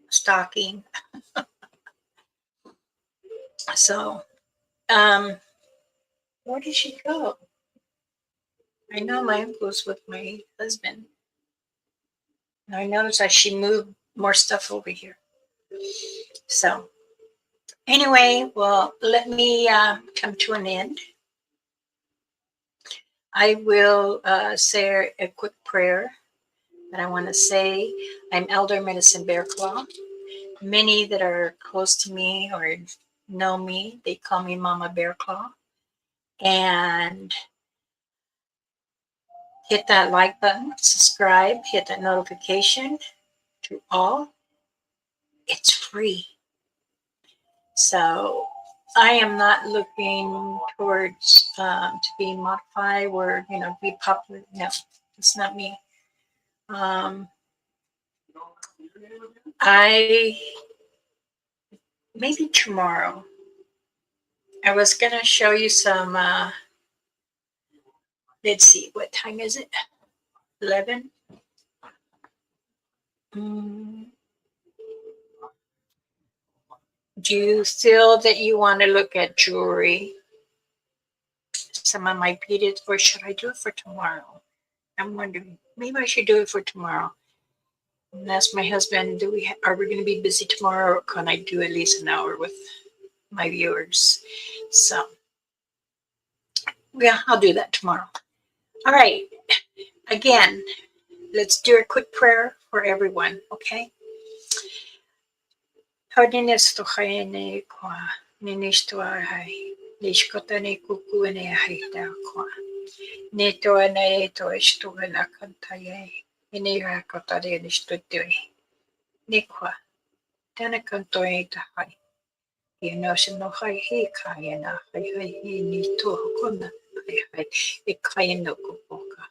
stocking. So where did she go? I know my uncle was with my husband. And I noticed that she moved more stuff over here. So anyway, well, let me come to an end. I will say a quick prayer that I want to say. I'm Elder Medicine Bear Claw. Many that are close to me or know me, they call me Mama Bear Claw. And hit that like button, subscribe, hit that notification to all. It's free. So I am not looking towards to be modified or be popular. No, it's not me. I maybe tomorrow. I was gonna show you some. Let's see, what time is it? 11. Do you feel that you want to look at jewelry? Some of my pieces, or should I do it for tomorrow? I'm wondering. Maybe I should do it for tomorrow. And ask my husband, are we going to be busy tomorrow, or can I do at least an hour with my viewers? So, yeah, I'll do that tomorrow. All right. Again, let's do a quick prayer for everyone, okay? Holiness to Hayane Kwa, Ninistua Hai, Nishkotane Kukuane Haida Kwa, Netoane to Estuana Kantaye, Inira Kotare Nistutui, Nikwa, Tanakantoe Hai, Yonoshino Hai Kayana, Hai Nito Hokona, Hai Ikayano Kupoka,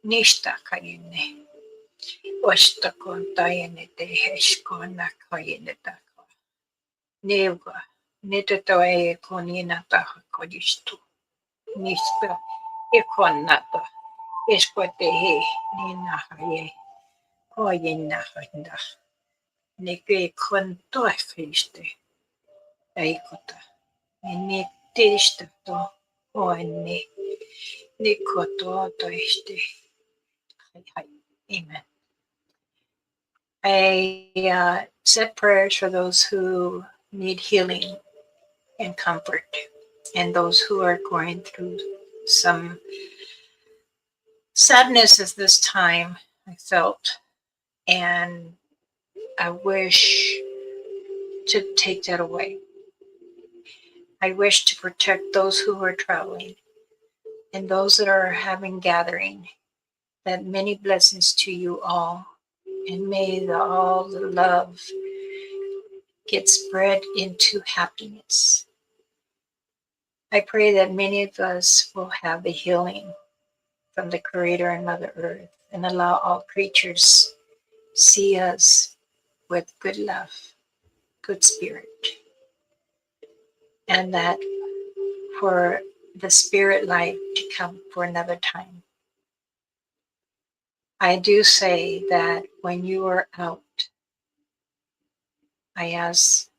Nishta Kayene. Wasta kontayene te heshkona kayene tako. Neva, netatoe koninata kodistu. Nispa, ekonata, esquatehe, nina haye, koyena handa. Neke konto fiste, aikota. Nene testa to, oene, nikoto to este. Amen. I said prayers for those who need healing and comfort, and those who are going through some sadness at this time. I felt, and I wish to take that away. I wish to protect those who are traveling and those that are having gathering. That many blessings to you all, and may all the love get spread into happiness. I pray that many of us will have the healing from the Creator and Mother Earth, and allow all creatures see us with good love, good spirit, and that for the spirit life to come for another time. I do say that when you are out, I ask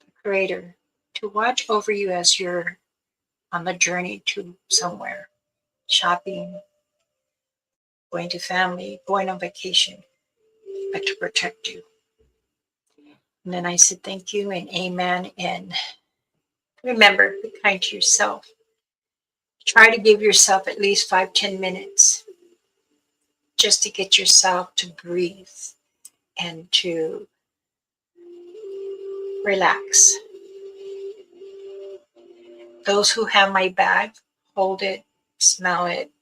the Creator to watch over you as you're on the journey to somewhere, shopping, going to family, going on vacation, but to protect you. And then I said thank you and amen. And remember, be kind to yourself. Try to give yourself at least 5-10 minutes just to get yourself to breathe and to relax. Those who have my bag, hold it, smell it,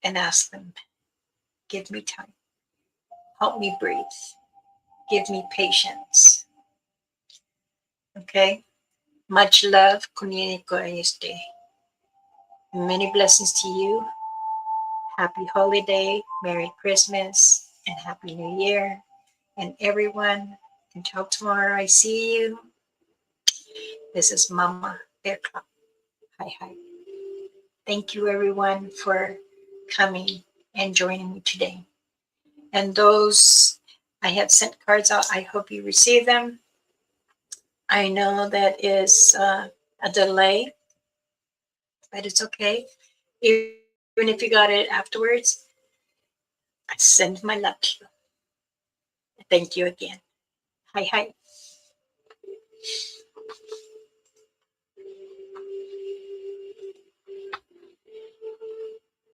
and ask them, give me time. Help me breathe. Give me patience. Okay? Much love. Many blessings to you. Happy holiday, Merry Christmas, and Happy New Year. And everyone, until tomorrow, I see you. This is Mama Bear Club. Hi, hi. Thank you, everyone, for coming and joining me today. And those I have sent cards out, I hope you receive them. I know that is a delay, but it's okay. Even if you got it afterwards, I send my love to you. Thank you again. Hi, hi.